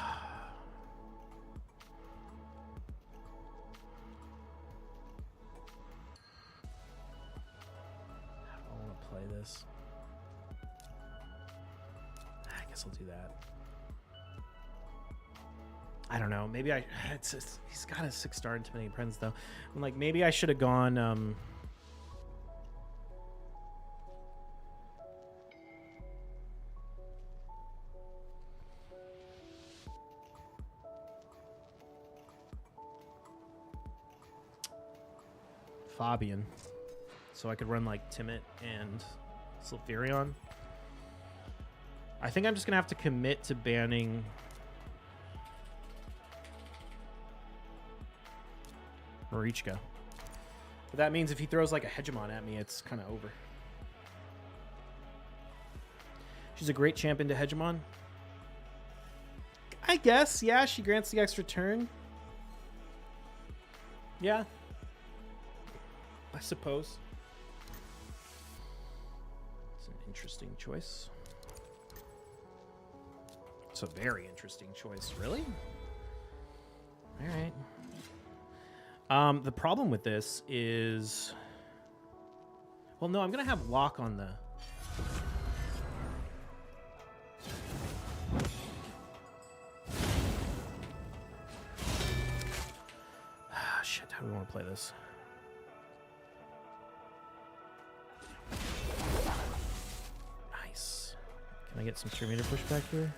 do I want to play this? I guess I'll do that. I don't know. Maybe he's got a 6-star Intimidating Presence, though. I'm like, maybe I should have gone... Fabian. So I could run, like, Timid and Sylphirion. I think I'm just going to have to commit to banning... Marichka. But that means if he throws like a Hegemon at me, it's kind of over. She's a great champion to Hegemon. I guess, yeah, she grants the extra turn. Yeah. I suppose. It's an interesting choice. It's a very interesting choice, really? All right. The problem with this is... Well, no, I'm going to have lock on the... Shit, how do we want to play this? Can I get some 3-meter pushback here?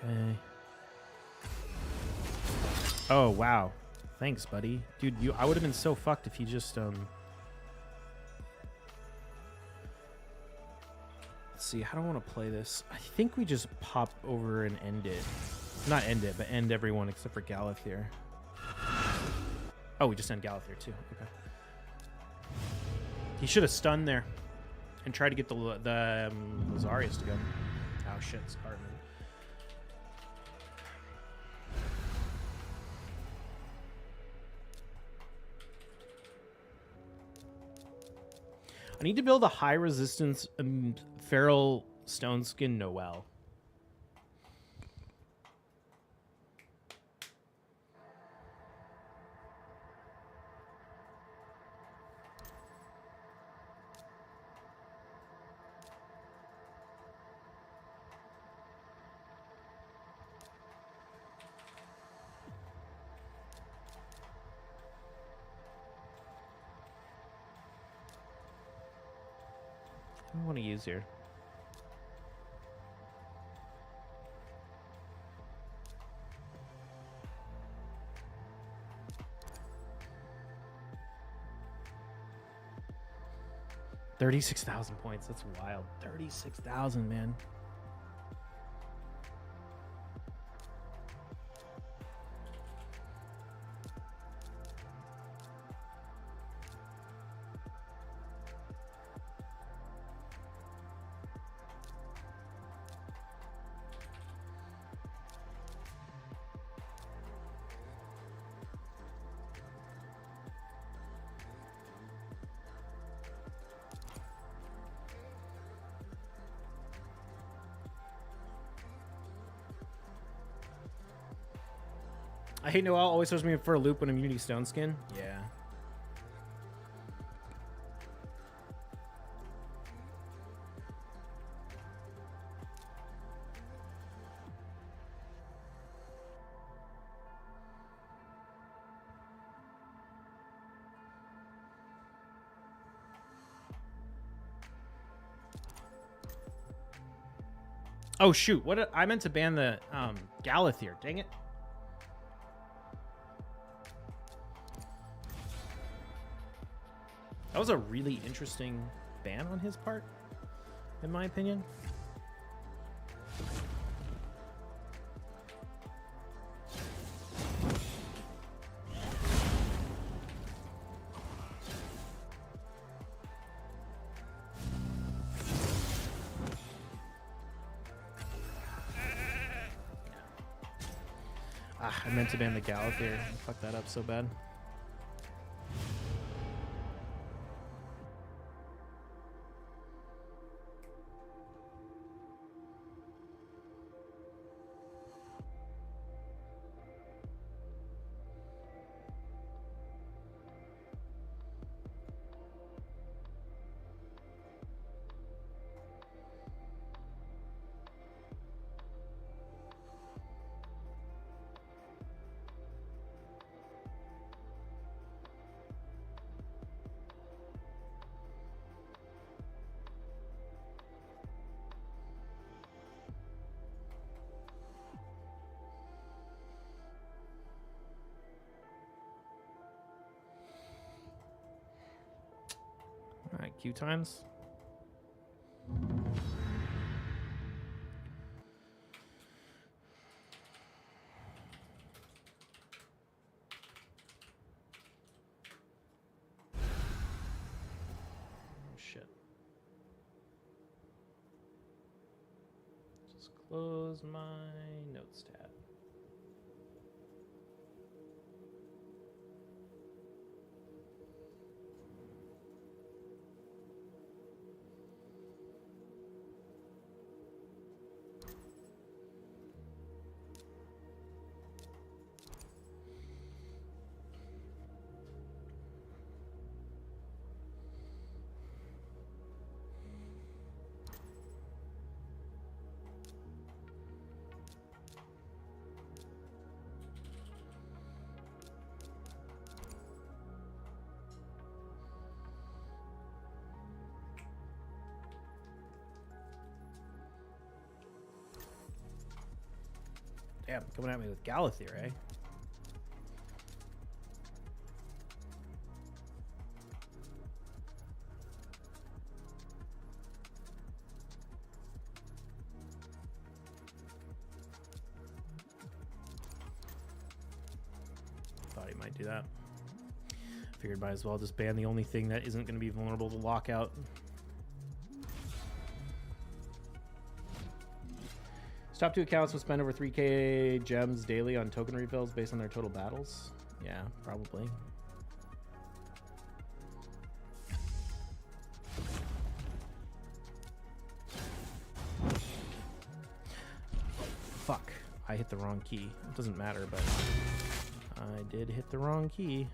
Okay. Oh, wow. Thanks, buddy. Dude, I would have been so fucked if you just, Let's see, how do I want to play this? I think we just pop over and end it. Not end it, but end everyone except for Galathir. Oh, we just end Galathir too. Okay. He should have stunned there and tried to get the Lazarius to go. Oh shit, it's Cartman. I need to build a high resistance feral stone skin Noelle. What do I want to use here? $36,000 points. That's wild. 36,000, man. I hate Noelle. Always throws me for a loop when I'm using stone skin. Yeah. Oh shoot! What I meant to ban the Galathir. Dang it! That was a really interesting ban on his part, in my opinion. I meant to ban the Galathir. I fucked that up so bad. All right, queue times. Oh, shit. Just close my notes tab. Damn, coming at me with Galathier, eh? Thought he might do that. Figured might as well just ban the only thing that isn't going to be vulnerable to lockout. Top 2 accounts will spend over 3k gems daily on token refills based on their total battles. Yeah, probably. Fuck. I hit the wrong key. It doesn't matter, but I did hit the wrong key.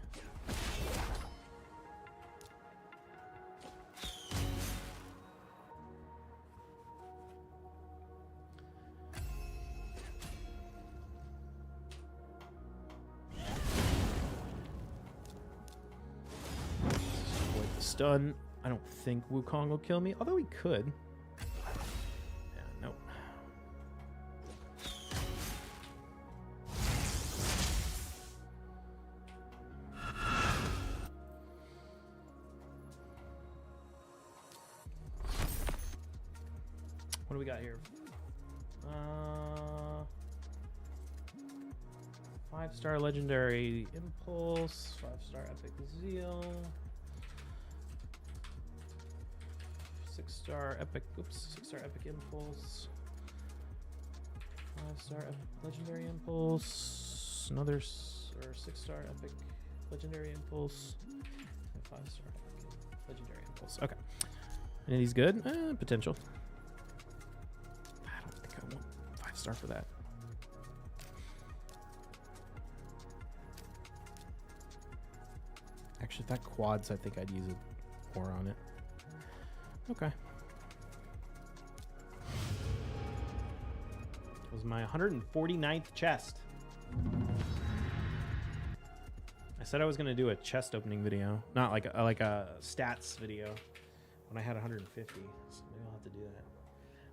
Stun. I don't think Wukong will kill me, although he could. Yeah, nope. What do we got here? 5-star legendary impulse, 5-star epic zeal. 6-star epic, oops, 6-star epic impulse, 5-star legendary impulse, another 6-star epic legendary impulse, and 5-star epic legendary impulse. Okay, any of these good? Potential. I don't think I want 5-star for that. Actually, if that quads, I think I'd use a ore on it. Okay. That was my 149th chest. I said I was going to do a chest opening video, not like a stats video when I had 150. So maybe I'll have to do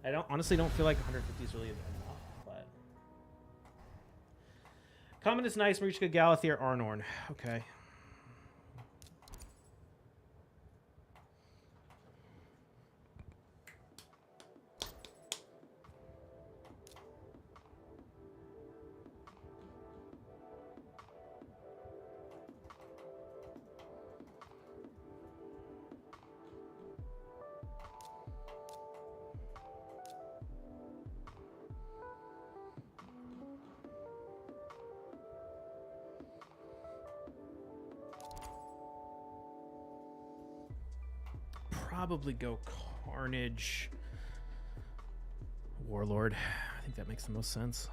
that. I honestly don't feel like 150 is really enough, but comment is nice. Marichka, Galathier, Arnorn. Okay. Probably go Carnage Warlord. I think that makes the most sense.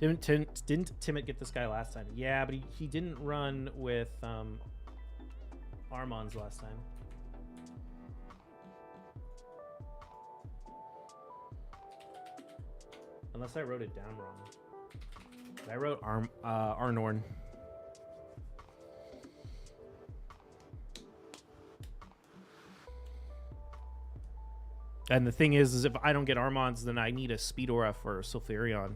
Didn't Timid get this guy last time? Yeah, but he didn't run with Armons last time. Unless I wrote it down wrong. I wrote Arnorn. And the thing is if I don't get Armons, then I need a Speed Aura for Sulfurion.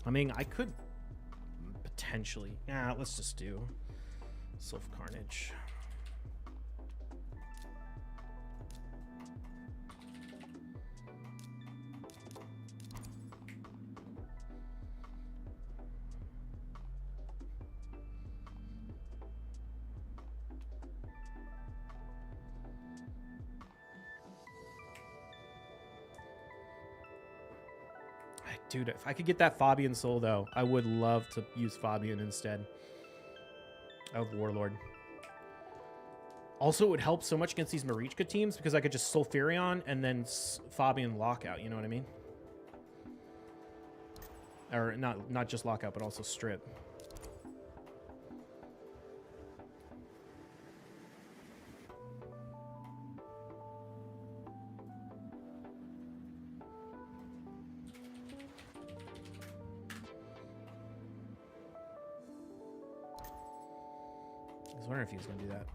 I mean, I could potentially. Yeah, let's just do Sylph Carnage. Dude, if I could get that Fabian Soul, though, I would love to use Fabian instead of Warlord. Also, it would help so much against these Marichka teams because I could just Sulfurion and then Fabian Lockout, you know what I mean? Or not just Lockout, but also Strip. was wondering if he was going to do that.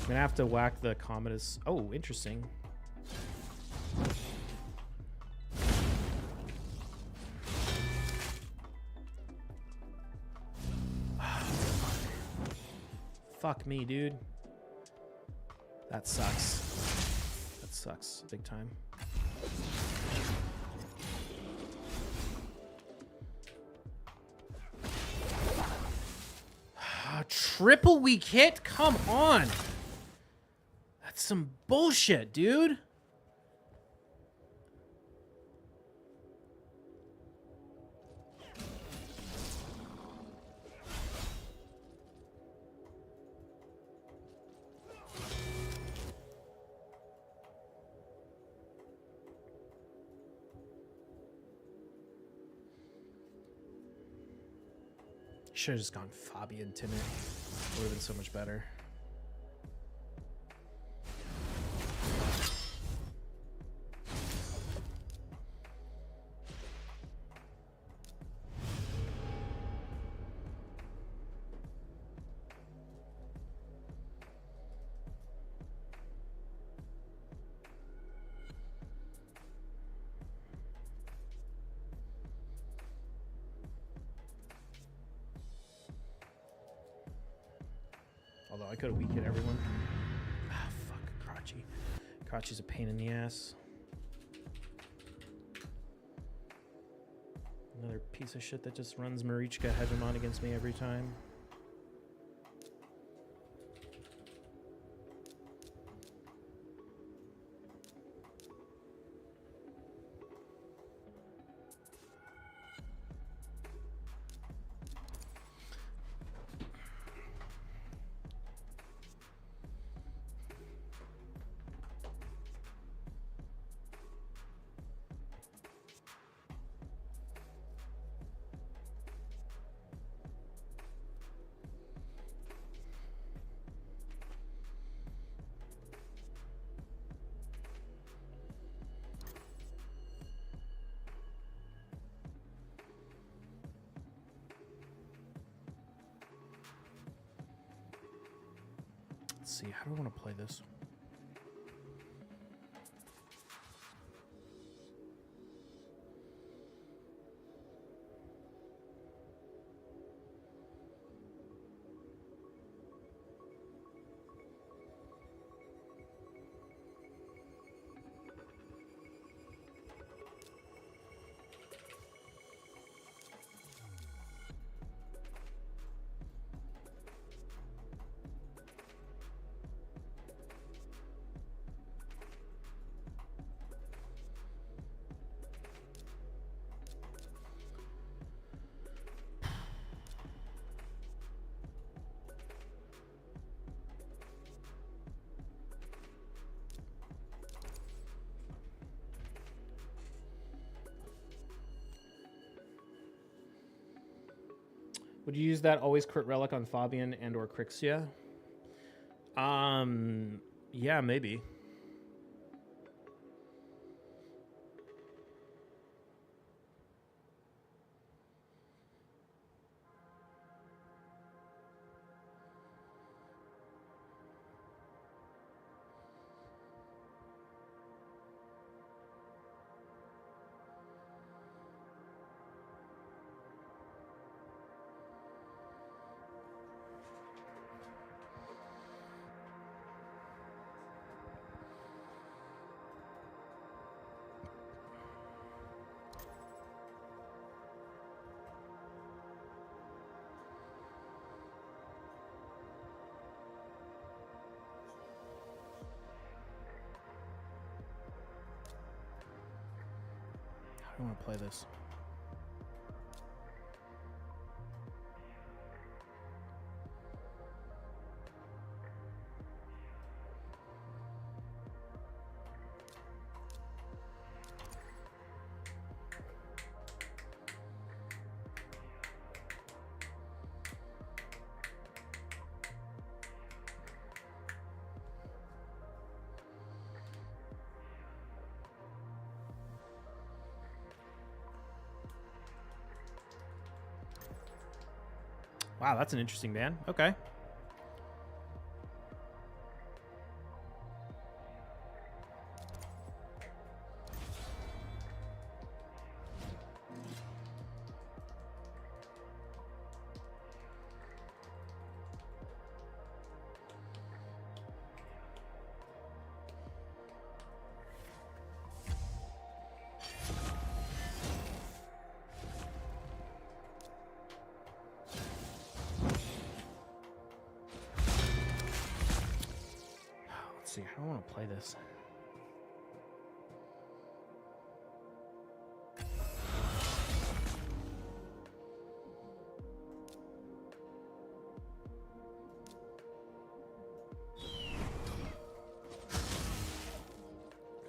I'm going to have to whack the Commodus. Oh, interesting. Fuck me, dude. That sucks. That sucks big time. Triple weak hit? Come on. That's some bullshit, dude. Should have just gone Fabian Timid. Would have been so much better. Although I could have weak hit everyone. Ah, fuck, Krachi. Krachi's a pain in the ass. Another piece of shit that just runs Marichka Hegemon against me every time. Let's see, how do I want to play this? Would you use that always crit relic on Fabian and or Crixia? Yeah, maybe. I want to play this. Wow, that's an interesting ban. Okay. Let's see. How do I want to play this?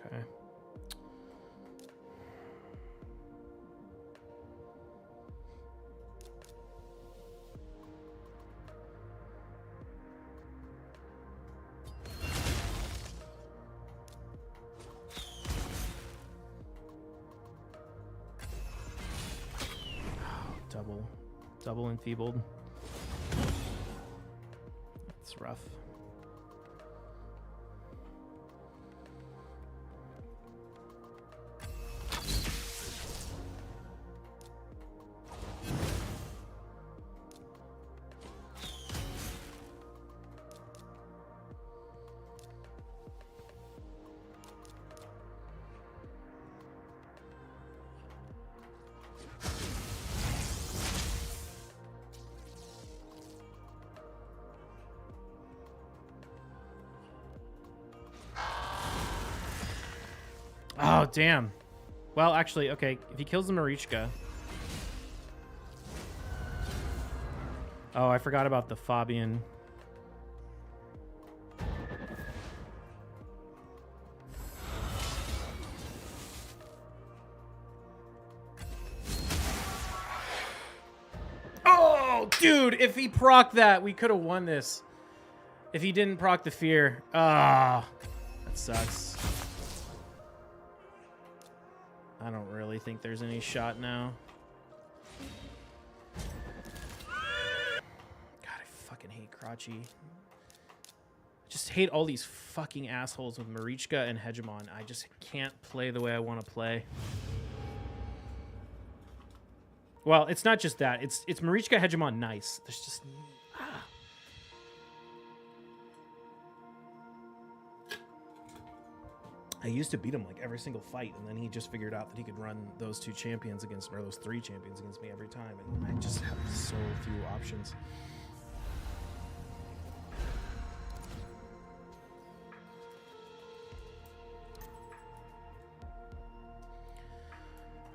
Okay. Double enfeebled. That's rough. Oh, damn. Well, actually, okay. If he kills the Marichka... Oh, I forgot about the Fabian. Oh, dude. If he procced that, we could have won this. If he didn't proc the fear. Ah, that sucks. I don't really think there's any shot now. God, I fucking hate Crotchy. I just hate all these fucking assholes with Marichka and Hegemon. I just can't play the way I want to play. Well, it's not just that. It's Marichka, Hegemon, nice. There's just... I used to beat him like every single fight, and then he just figured out that he could run those two champions against, or those three champions against me every time, and I just have so few options.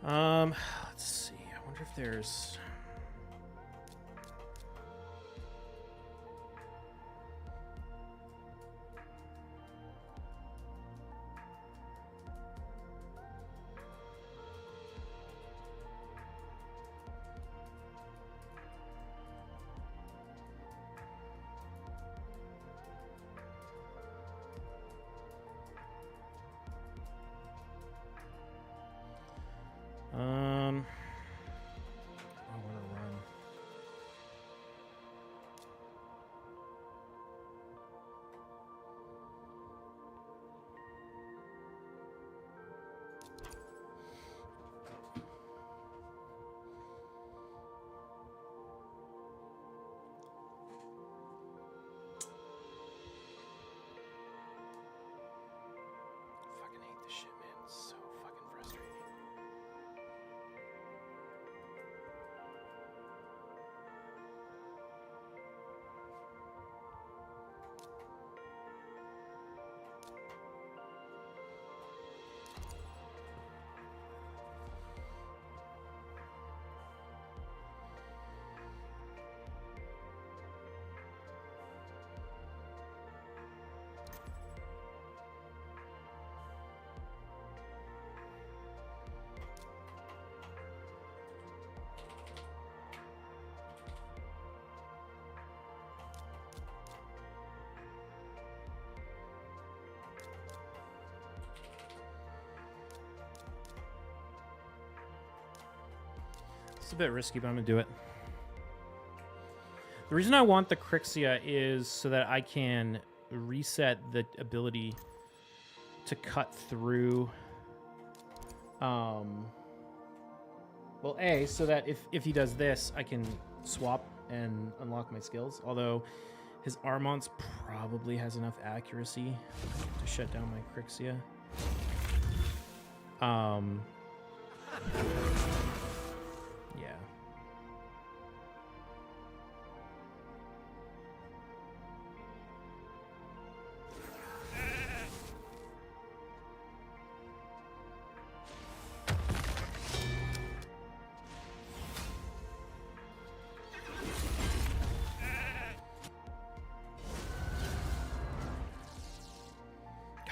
Let's see. I wonder if there's... I want to run. Fucking hate this shit, man. It's so fucking frustrating. It's a bit risky, but I'm gonna do it. The reason I want the Crixia is so that I can reset the ability to cut through. Well, A, so that if he does this, I can swap and unlock my skills. Although his Armont's probably has enough accuracy to shut down my Crixia. Yeah.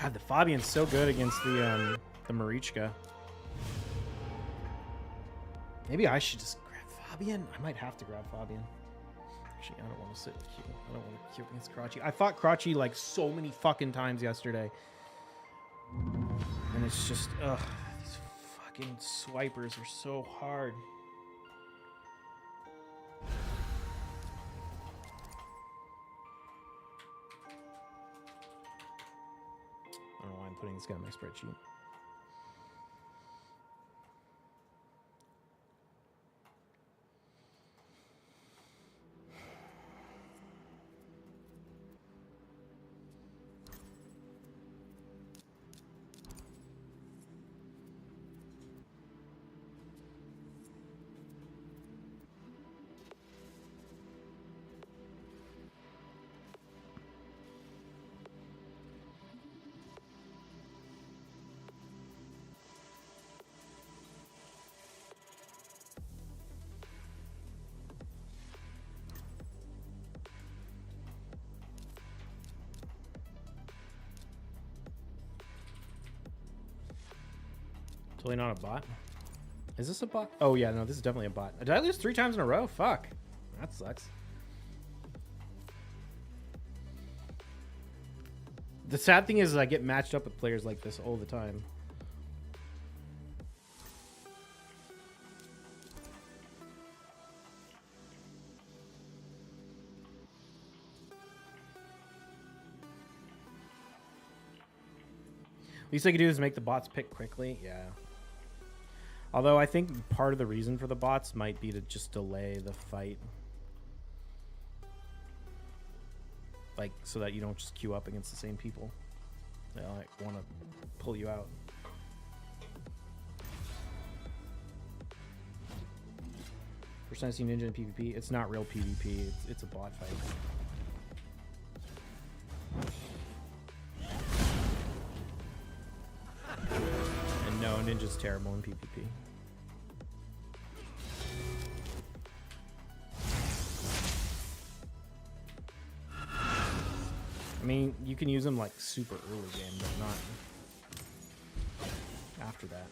God, the Fabian's so good against the Marichka. Maybe I should just grab Fabian. I might have to grab Fabian. Actually, I don't want to sit with Q. I don't want to Q against Crotchy. I fought Crotchy like so many fucking times yesterday. And it's just, ugh, these fucking swipers are so hard. I don't know why I'm putting this guy in my spreadsheet. Totally not a bot. Is this a bot? Oh yeah, no, this is definitely a bot. Did I lose 3 times in a row? Fuck. That sucks. The sad thing is I get matched up with players like this all the time. Least I could do is make the bots pick quickly. Yeah. Although I think part of the reason for the bots might be to just delay the fight. Like, so that you don't just queue up against the same people. They like want to pull you out. First time I've seen Ninja in PvP. It's not real PvP. It's a bot fight. And no, Ninja's terrible in PvP. I mean, you can use them like super early game, but not after that.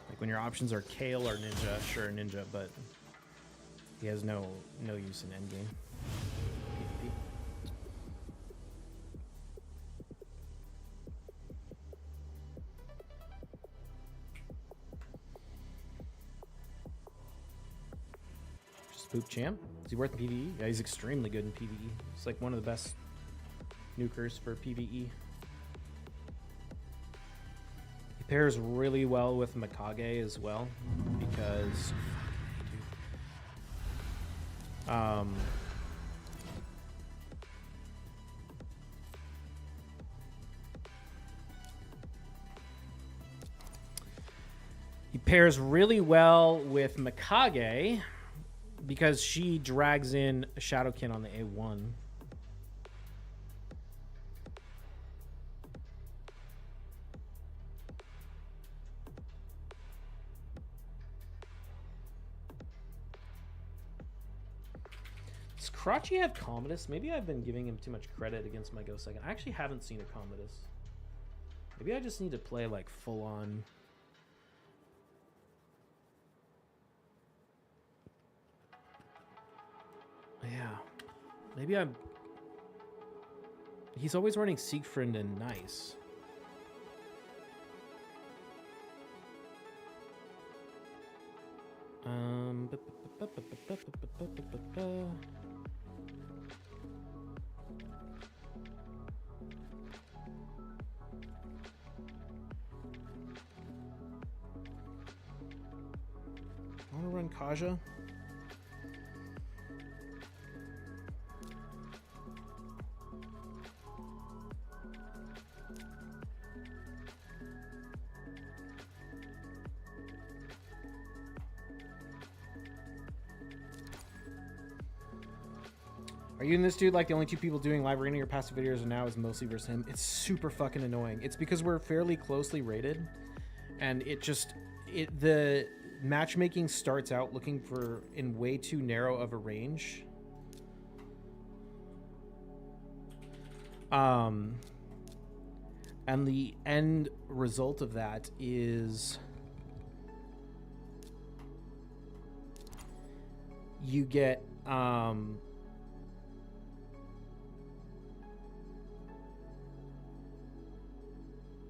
Like when your options are Kale or Ninja, sure Ninja, but he has no use in endgame PvP. Spook champ? Is he worth in PvE? Yeah, he's extremely good in PvE. He's like one of the best nukers for PvE. He pairs really well with Mikage as well, because he pairs really well with Mikage because she drags in a Shadowkin on the A1. Does Crotchy have Commodus? Maybe I've been giving him too much credit against my Go Second. I actually haven't seen a Commodus. Maybe I just need to play like full on. Yeah, maybe I'm. He's always running Siegfried and Nice. want to run Kaja. Are you and this dude like the only two people doing live rating or passive videos now is mostly versus him? It's super fucking annoying. It's because we're fairly closely rated, and the matchmaking starts out looking for in way too narrow of a range. And the end result of that is you get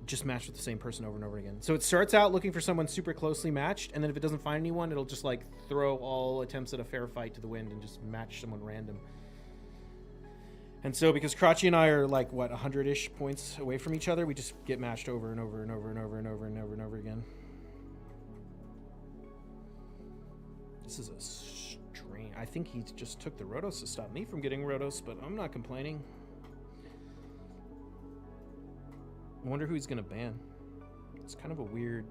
just matched with the same person over and over again. So it starts out looking for someone super closely matched, and then if it doesn't find anyone, it'll just like throw all attempts at a fair fight to the wind and just match someone random. And so because Krachi and I are like, what, 100-ish points away from each other, we just get matched over and over and over and over and over and over and over again. This is a strain. I think he just took the Rotos to stop me from getting Rotos, but I'm not complaining. I wonder who he's going to ban. It's kind of a weird...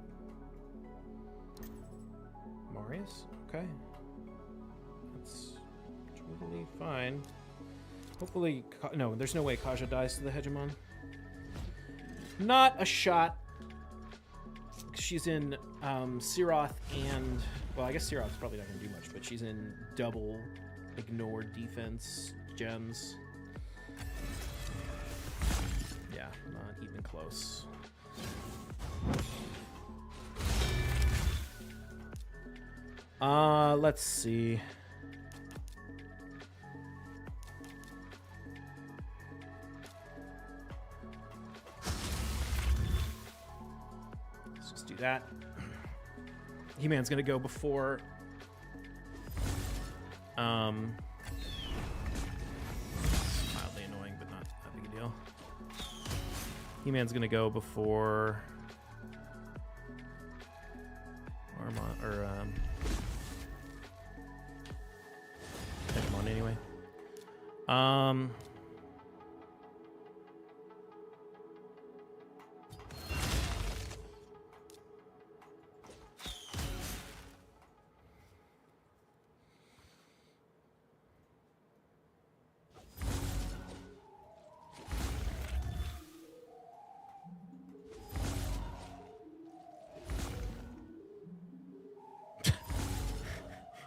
Marius? Okay. That's totally fine. Hopefully... No, there's no way Kaja dies to the Hegemon. Not a shot. She's in Siroth and... Well, I guess Siroth's probably not going to do much, but she's in double ignored defense gems. Yeah, not even close. Let's see. Let's just do that. He-Man's gonna go before mildly annoying, but not that big a deal. He-Man's gonna go before Hegemon anyway.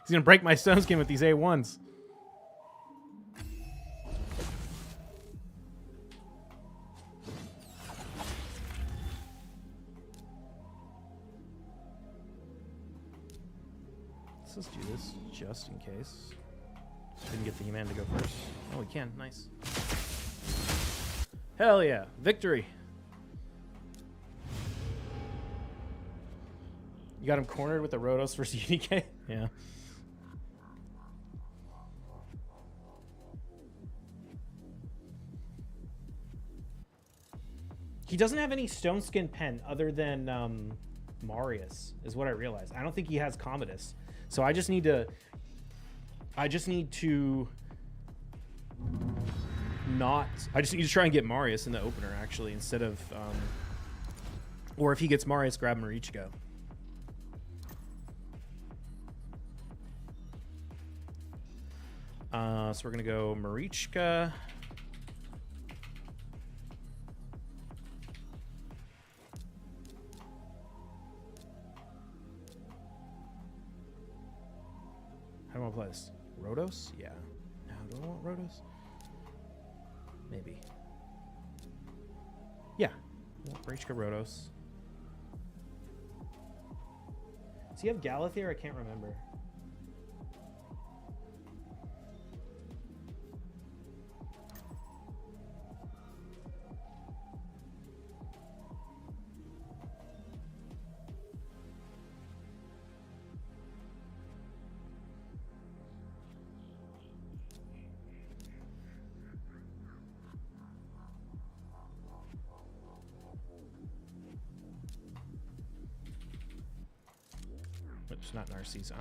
He's gonna break my stone skin with these A1s. Let's just do this just in case. Didn't get the He-Man to go first. Oh, we can. Nice. Hell yeah. Victory. You got him cornered with the Rotos versus UDK? Yeah. He doesn't have any Stone Skin Pen other than Marius, is what I realized. I don't think he has Commodus. So I just need to try and get Marius in the opener, actually, instead of or if he gets Marius, grab Marichka. So we're gonna go Marichka. How do I want to play this? Rotos? Yeah. No, do I want Rotos? Maybe. Yeah. Marichka Rotos. Does he have Galathier? I can't remember. It's not Narcisse.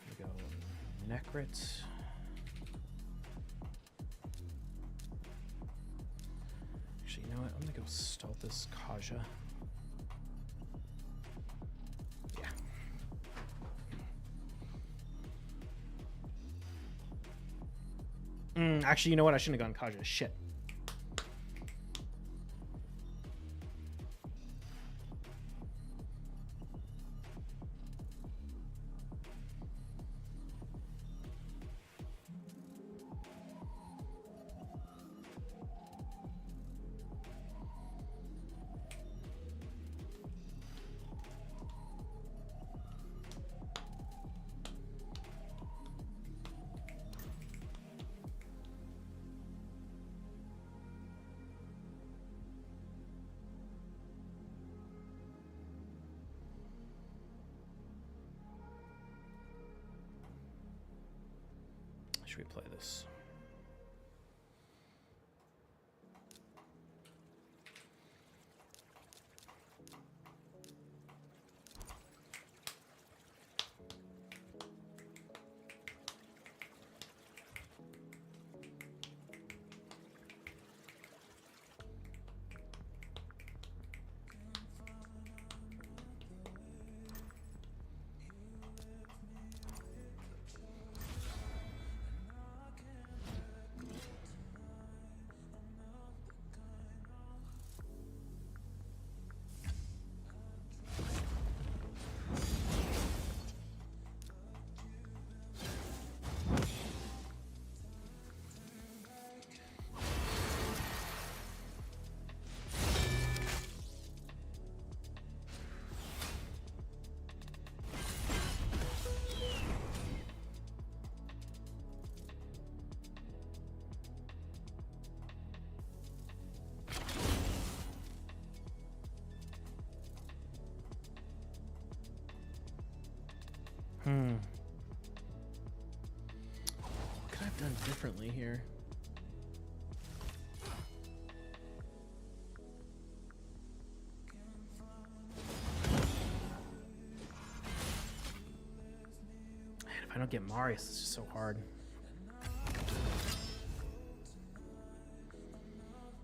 We go Necrit. Actually, you know what? I'm gonna go stealth this Kaja. Yeah. Actually, you know what? I shouldn't have gone Kaja. Shit. Should we play this? What could I have done differently here? Man, if I don't get Marius, it's just so hard.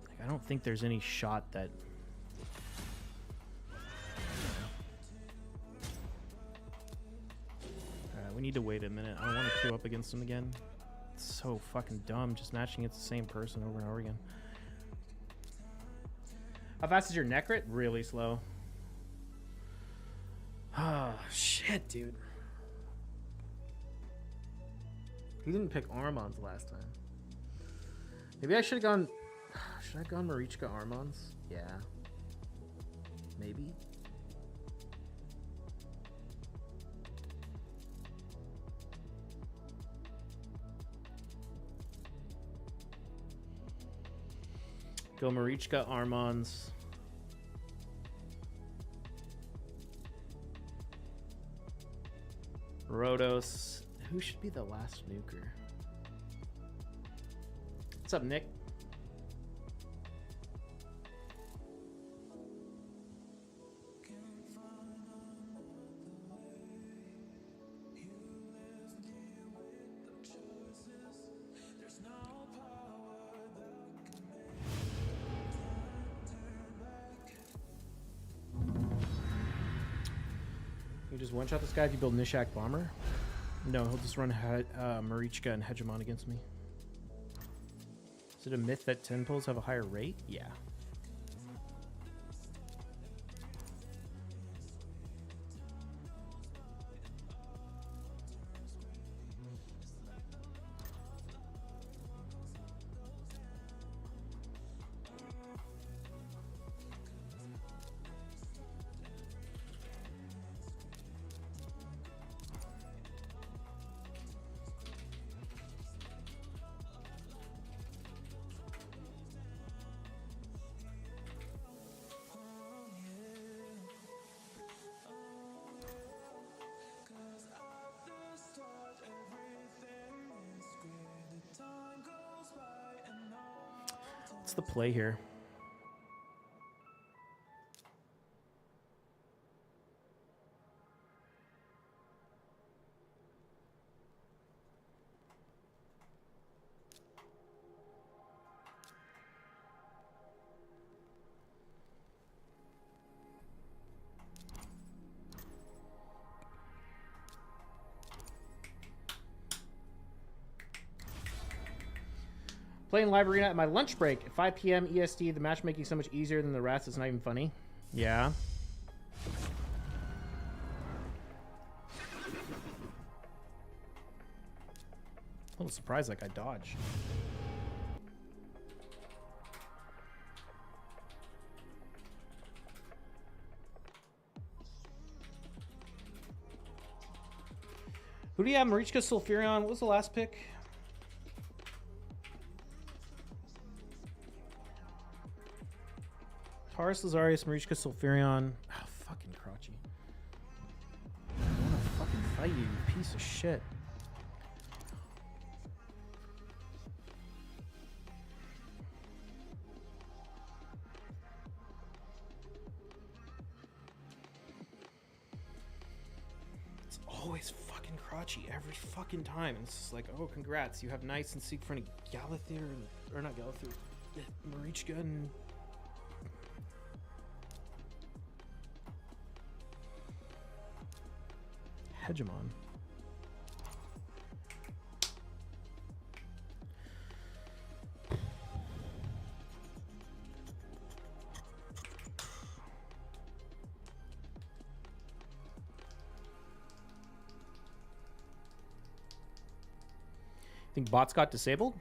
Like, I don't think there's any shot that... We need to wait a minute. I don't want to queue up against him again. It's so fucking dumb just matching against the same person over and over again. How fast is your Necrit? Really slow. Oh, shit, dude. He didn't pick Armons last time. Maybe I should have gone... Should I have gone Marichka Armons? Yeah. Maybe. Go Marichka, Armons. Rhodos. Who should be the last nuker? What's up, Nick? You just one-shot this guy if you build Nishak Bomber? No, he'll just run Marichka and Hegemon against me. Is it a myth that 10 pulls have a higher rate? Yeah. What's the play here? playing live arena at my lunch break at 5 p.m. EST. The matchmaking so much easier than the rest. It's not even funny. Yeah. A little surprised like I dodged. Who do you have? Marichka Sulfurion. What was the last pick? Taurus Lazarius, Marichka Sulfurion. Oh, fucking Crotchy. I want to fucking fight you, you piece of shit. It's always fucking Crotchy every fucking time. It's just like, oh, congrats. You have Knights and Seek for Galathir, or not Galathir, Marichka and... Hegemon. Think bots got disabled?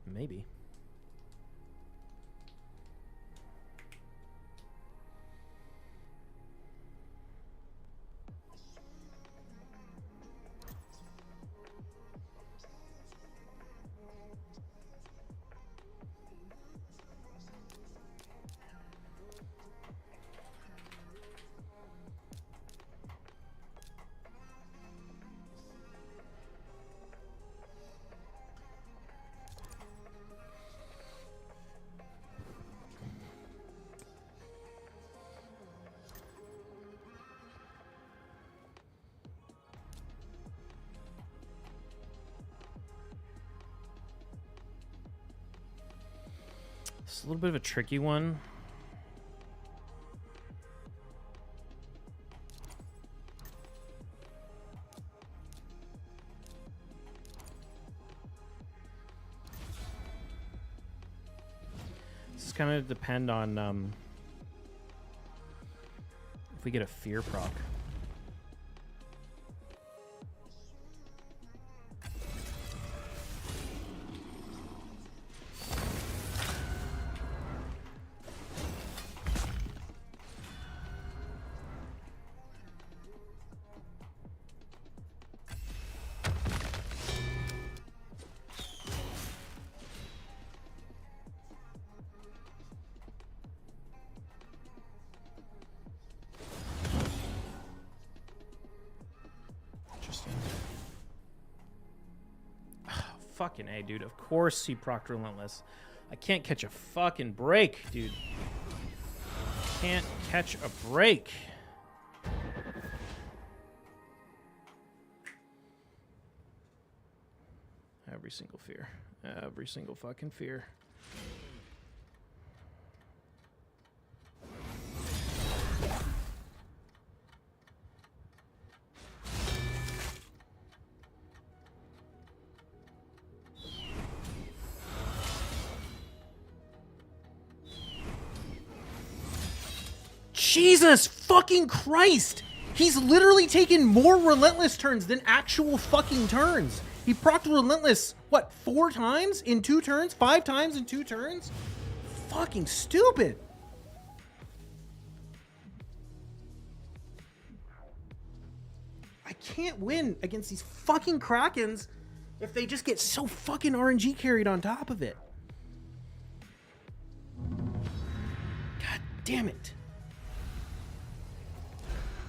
Maybe. It's a little bit of a tricky one. This is kind of depend on if we get a fear proc. Fucking A, dude. Of course he procced Relentless. I can't catch a fucking break, dude. Can't catch a break. Every single fear. Every single fucking fear. Jesus fucking Christ! He's literally taken more Relentless turns than actual fucking turns. He procced Relentless, what, 4 times in 2 turns? 5 times in 2 turns? Fucking stupid. I can't win against these fucking Krakens if they just get so fucking RNG carried on top of it. God damn it.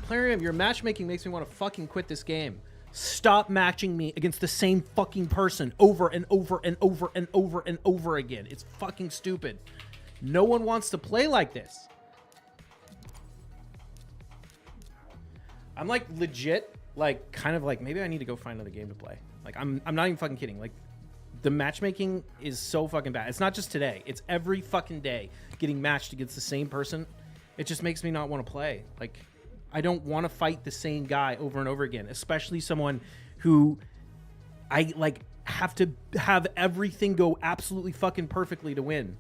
Plarium, your matchmaking makes me want to fucking quit this game. Stop matching me against the same fucking person over and over and over and over and over again. It's fucking stupid. No one wants to play like this. I'm like legit, like kind of like maybe I need to go find another game to play. Like I'm not even fucking kidding. Like the matchmaking is so fucking bad. It's not just today. It's every fucking day getting matched against the same person. It just makes me not want to play. Like I don't want to fight the same guy over and over again, especially someone who I like have to have everything go absolutely fucking perfectly to win.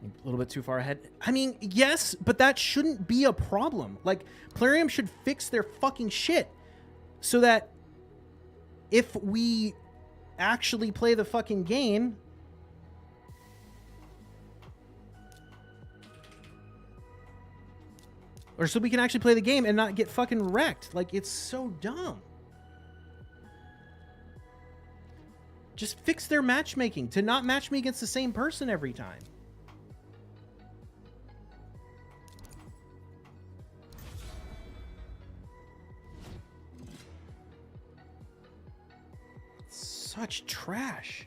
A little bit too far ahead. I mean, yes, but that shouldn't be a problem. Like, Plarium should fix their fucking shit so that if we actually play the fucking game, or so we can actually play the game and not get fucking wrecked. Like, it's so dumb. Just fix their matchmaking to not match me against the same person every time. Such trash.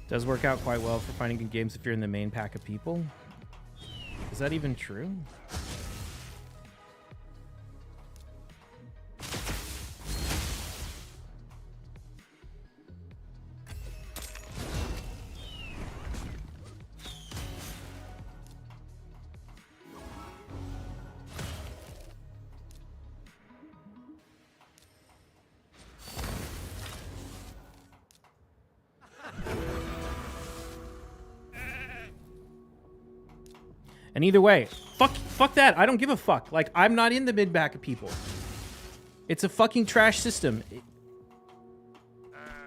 Does work out quite well for finding good games if you're in the main pack of people. Is that even true? And either way, fuck that. I don't give a fuck. Like, I'm not in the mid back of people. It's a fucking trash system.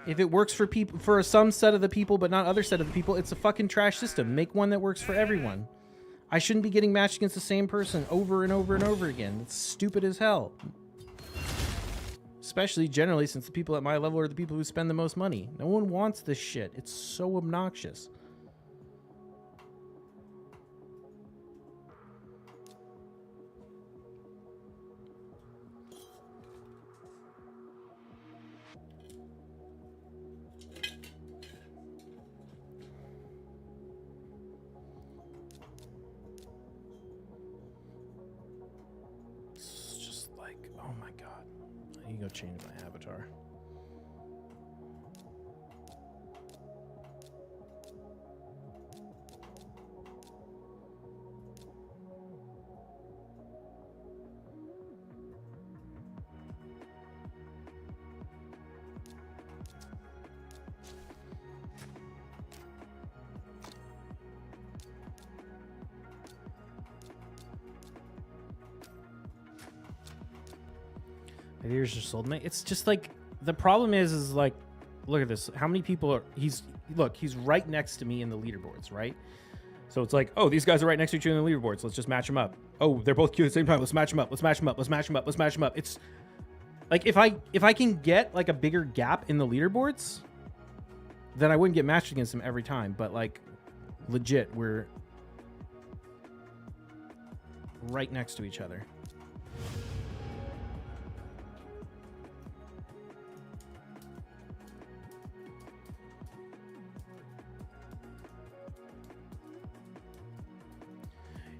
If it works for people, for some set of the people, but not other set of the people, it's a fucking trash system. Make one that works for everyone. I shouldn't be getting matched against the same person over and over and over again. It's stupid as hell. Especially generally since the people at my level are the people who spend the most money. No one wants this shit. It's so obnoxious. Go change my avatar. My ears are sold. It's just like, the problem is like, look at this. How many people are, he's right next to me in the leaderboards, right? So it's like, oh, these guys are right next to each other in the leaderboards. Let's just match them up. Oh, they're both queued at the same time. Let's match them up. Let's match them up. Let's match them up. Let's match them up. It's like, if I can get like a bigger gap in the leaderboards, then I wouldn't get matched against them every time. But like, legit, we're right next to each other.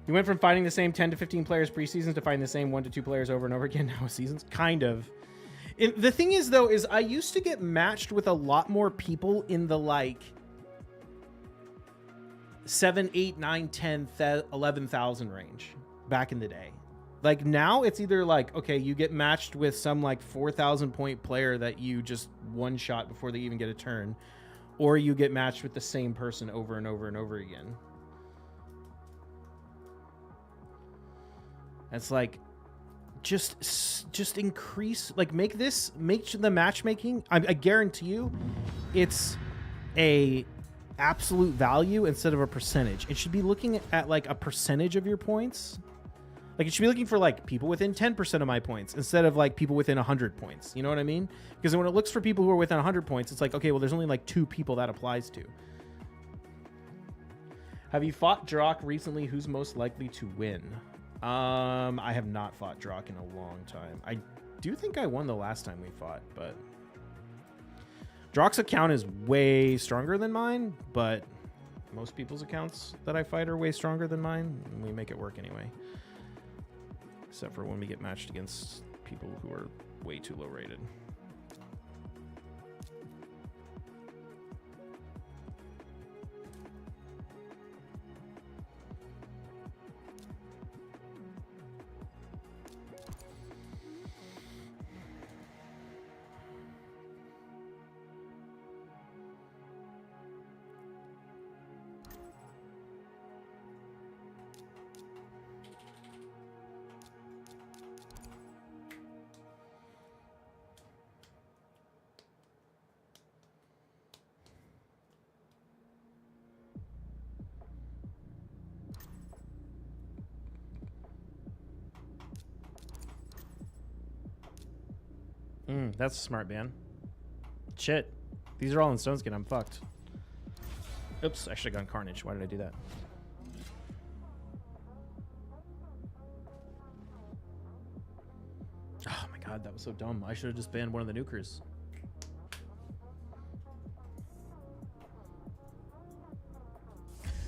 You went from finding the same 10 to 15 players preseasons to finding the same 1 to 2 players over and over again now seasons? Kind of. The thing is, though, is I used to get matched with a lot more people in the, like, 7, 8, 9, 10, 11,000 range back in the day. Like, now it's either, like, okay, you get matched with some, like, 4,000 point player that you just one-shot before they even get a turn, or you get matched with the same person over and over and over again. It's like, just increase, like, make the matchmaking. I guarantee you, it's a absolute value instead of a percentage. It should be looking at like a percentage of your points Like, it should be looking for, like, people within 10% of my points instead of, like, people within 100 points. You know what I mean? Because when it looks for people who are within 100 points, it's like, okay, well, there's only, like, 2 people that applies to. Have you fought Drock recently? Who's most likely to win? I have not fought Drock in a long time. I do think I won the last time we fought, but... Drock's account is way stronger than mine, but most people's accounts that I fight are way stronger than mine, and we make it work anyway. Except for when we get matched against people who are way too low rated. That's a smart ban. Shit. These are all in Stone Skin. I'm fucked. Oops, I should have gone Carnage. Why did I do that? Oh my god, that was so dumb. I should have just banned one of the nukers.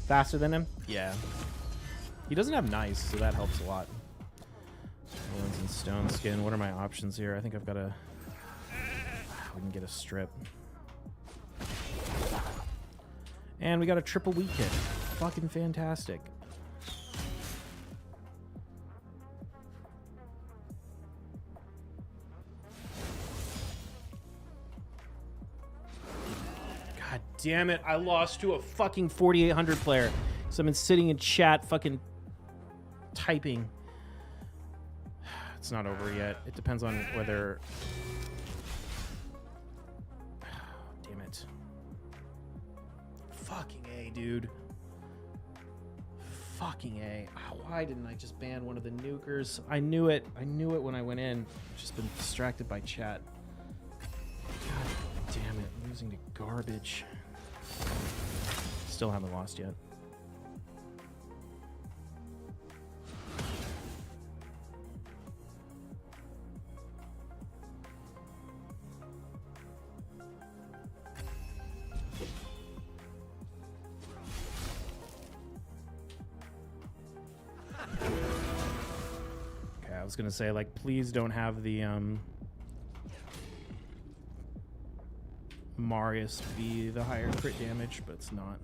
Faster than him? Yeah. He doesn't have Nice, so that helps a lot. One's in Stone Skin. What are my options here? I think I've got a... We can get a strip. And we got a triple weak hit. Fucking fantastic. God damn it. I lost to a fucking 4800 player. So I've been sitting in chat fucking typing. It's not over yet. It depends on whether... Damn it. Fucking A, dude. Fucking A. Why didn't I just ban one of the nukers? I knew it. I knew it when I went in. I've just been distracted by chat. God damn it. I'm losing to garbage. Still haven't lost yet. I was gonna say, like, please don't have the Marius be the higher crit damage, but it's not.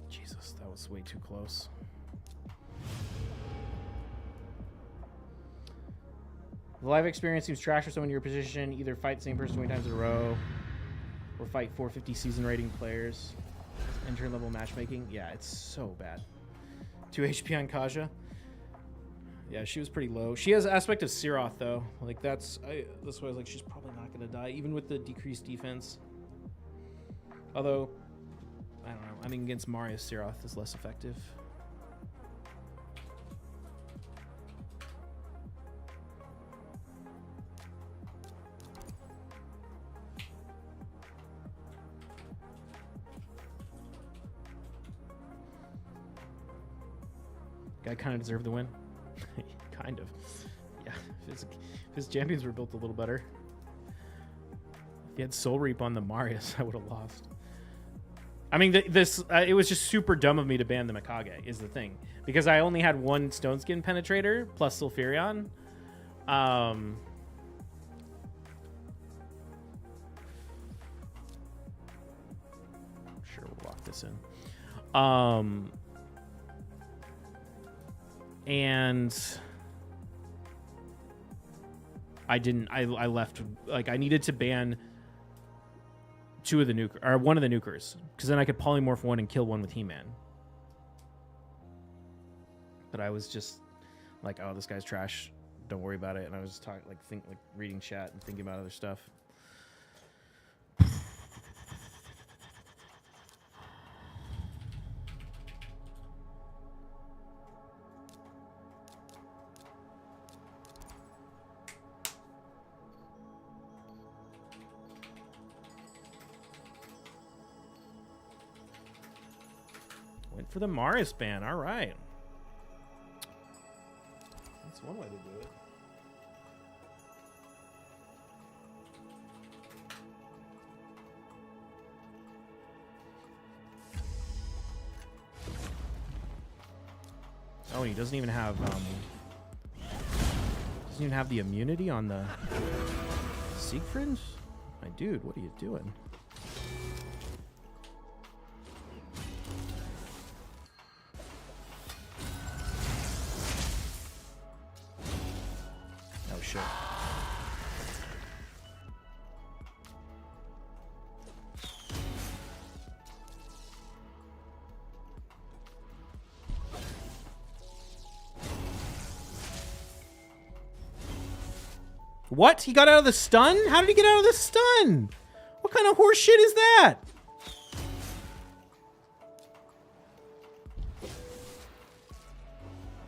Jesus, that was way too close. The live experience seems trash for someone in your position. Either fight the same person 20 times in a row or fight 450 season rating players. Enter level matchmaking. Yeah, it's so bad. 2 HP on Kaja. Yeah, she was pretty low. She has aspect of Siroth, though. Like, that's why I was like, she's probably not going to die, even with the decreased defense. Although, I don't know. I mean, against Marius, Siroth is less effective. Guy kind of deserved the win. Kind of. Yeah, if his champions were built a little better. If he had Soul Reap on the Marius, I would have lost. I mean, it was just super dumb of me to ban the Mikage, is the thing. Because I only had one Stone Skin Penetrator plus Sulfurion. Sure, we'll lock this in. And I left, like, I needed to ban one of the nukers, because then I could polymorph one and kill one with He-Man. But I was just like, oh, this guy's trash. Don't worry about it. And I was talking, like, reading chat and thinking about other stuff. Went for the Marius ban. All right. That's one way to do it. Oh, and he doesn't even have the immunity on the Siegfried? My dude, what are you doing? Oh shit. What? He got out of the stun? How did he get out of the stun? What kind of horse shit is that?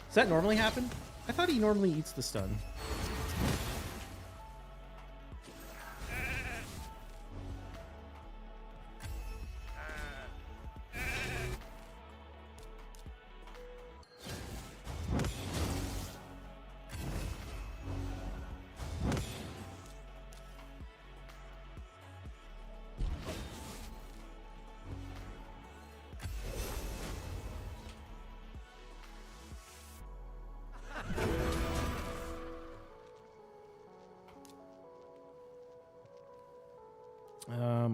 Does that normally happen? I thought he normally eats the stun.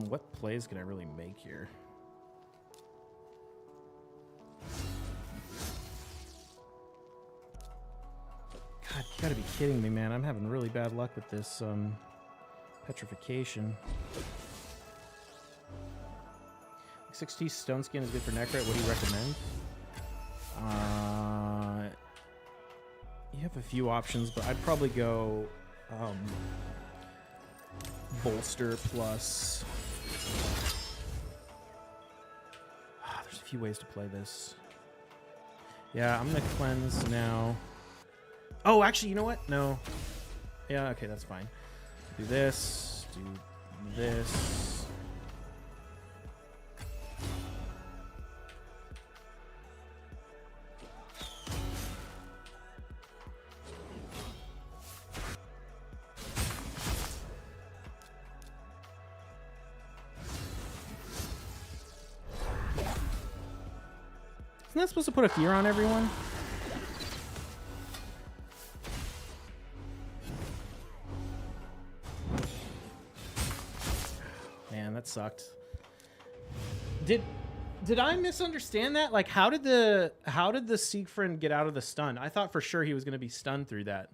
What plays can I really make here? God, you gotta be kidding me, man. I'm having really bad luck with this petrification. 6T stone skin is good for Necrit. What do you recommend? You have a few options, but I'd probably go bolster plus. There's a few ways to play this. Yeah, I'm gonna cleanse now. Oh, actually, you know what? No. Yeah, okay, that's fine. Do this. Do this. Isn't that supposed to put a fear on everyone? Man, that sucked. Did I misunderstand that? Like, how did the Siegfried get out of the stun? I thought for sure he was going to be stunned through that.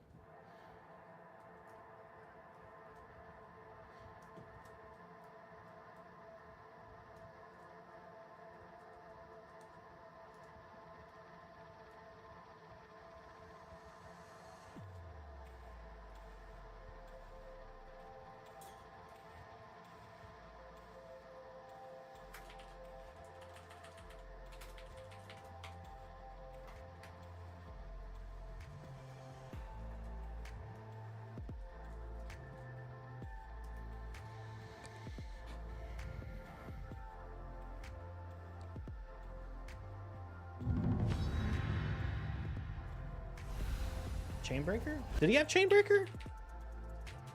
Chainbreaker? Did he have Chainbreaker?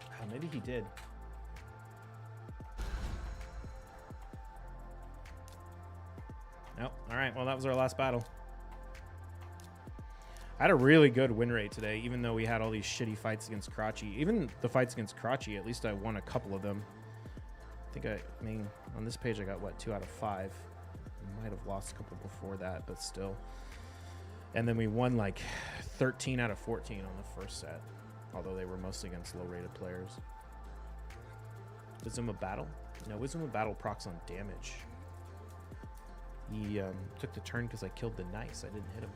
Oh, maybe he did. Nope. All right. Well, that was our last battle. I had a really good win rate today, even though we had all these shitty fights against Crotchy. Even the fights against Crotchy, at least I won a couple of them. I mean, on this page I got, what, 2 out of 5. I might have lost a couple before that, but still. And then we won like 13 out of 14 on the first set, although they were mostly against low-rated players. Wisdom of Battle? No, Wisdom of Battle procs on damage. He took the turn because I killed the Nice. I didn't hit him.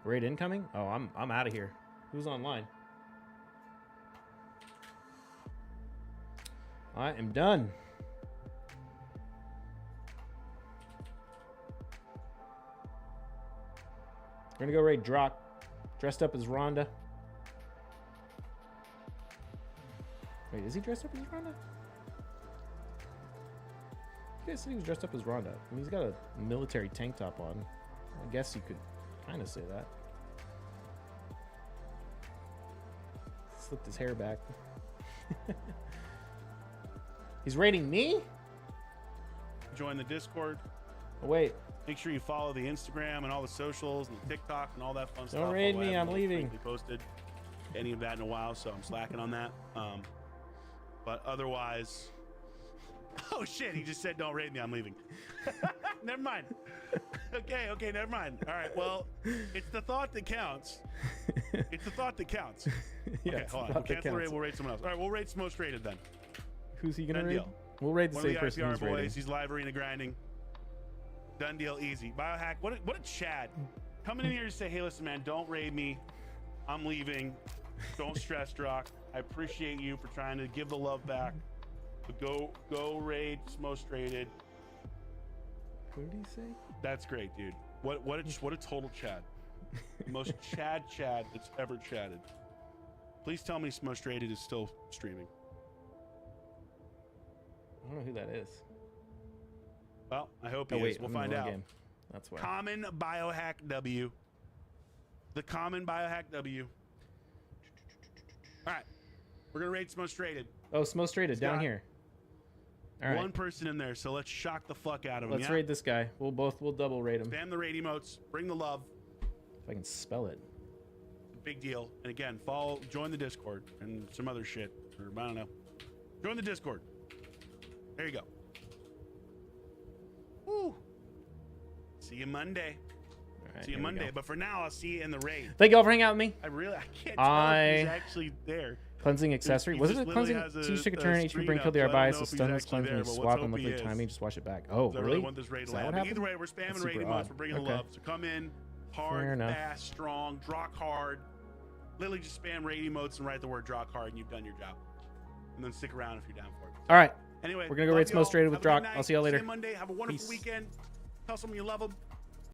Raid incoming? Oh, I'm out of here. Who's online? I am done. We're gonna go raid Drock, dressed up as Rhonda. Wait, is he dressed up as Rhonda? You guys said he was dressed up as Rhonda. I mean, he's got a military tank top on. I guess you could kind of say that. Slipped his hair back. He's raiding me? Join the Discord. Oh, wait. Make sure you follow the Instagram and all the socials and the TikTok and all that fun stuff. Don't raid Although me, I I'm haven't leaving. Posted any of that in a while, so I'm slacking on that. But otherwise, oh shit, he just said don't raid me, I'm leaving. Never mind. Okay, never mind. All right, well, it's the thought that counts. It's the thought that counts. Yeah, Okay, hold on. We'll cancel the raid, we'll raid someone else. All right, we'll raid most rated then. Who's he gonna Done raid? deal. We'll raid the One of same the person IPR who's boys, raiding. he's live arena grinding. Done deal, easy. Biohack, what a Chad. Coming in here to say, hey, listen, man, don't raid me. I'm leaving. Don't stress, Drock. I appreciate you for trying to give the love back. But go raid most rated. What did he say? That's great, dude. What a total Chad. The most Chad that's ever chatted. Please tell me most rated is still streaming. I don't know who that is. Well, I hope he Oh, wait, is. We'll I'm in the find wrong out. game. That's why. Common Biohack W. The Common Biohack W. All right. We're going to rate most rated. Oh, most rated down Scott. here. All right. One person in there, so let's shock the fuck out of him. Let's Yeah? raid this guy. We'll double rate him. Spam the raid emotes. Bring the love. If I can spell it. Big deal. And again, join the Discord and some other shit. Or I don't know. Join the Discord. There you go. Woo. See you Monday. All right, See you here we Monday. go. But for now, I'll see you in the raid. Thank you all for hanging out with me. I can't tell if he's actually there. Cleansing accessory. He Was just it a literally cleansing? has Teach took a a turn. HP screen bring up, kill the so I don't know bias. if The he's stun is actually cleansed there, when you but swap let's and hope look he at the is. timing. Just watch it back. Oh, I really? really want this raid Is to that land. what But either happened? way, we're spamming That's raid super emotes. odd. We're bringing Okay. love. So come in Fair hard, enough. fast, strong, drock hard. Literally just spam raid emotes and write the word drock hard, and you've done your job. And then stick around if you're down for it. All right. Anyway, We're gonna go love raid some most y'all. rated with Have a good Drock. night. I'll see y'all later. See you Monday. Have a wonderful Peace. weekend. Tell someone you love them.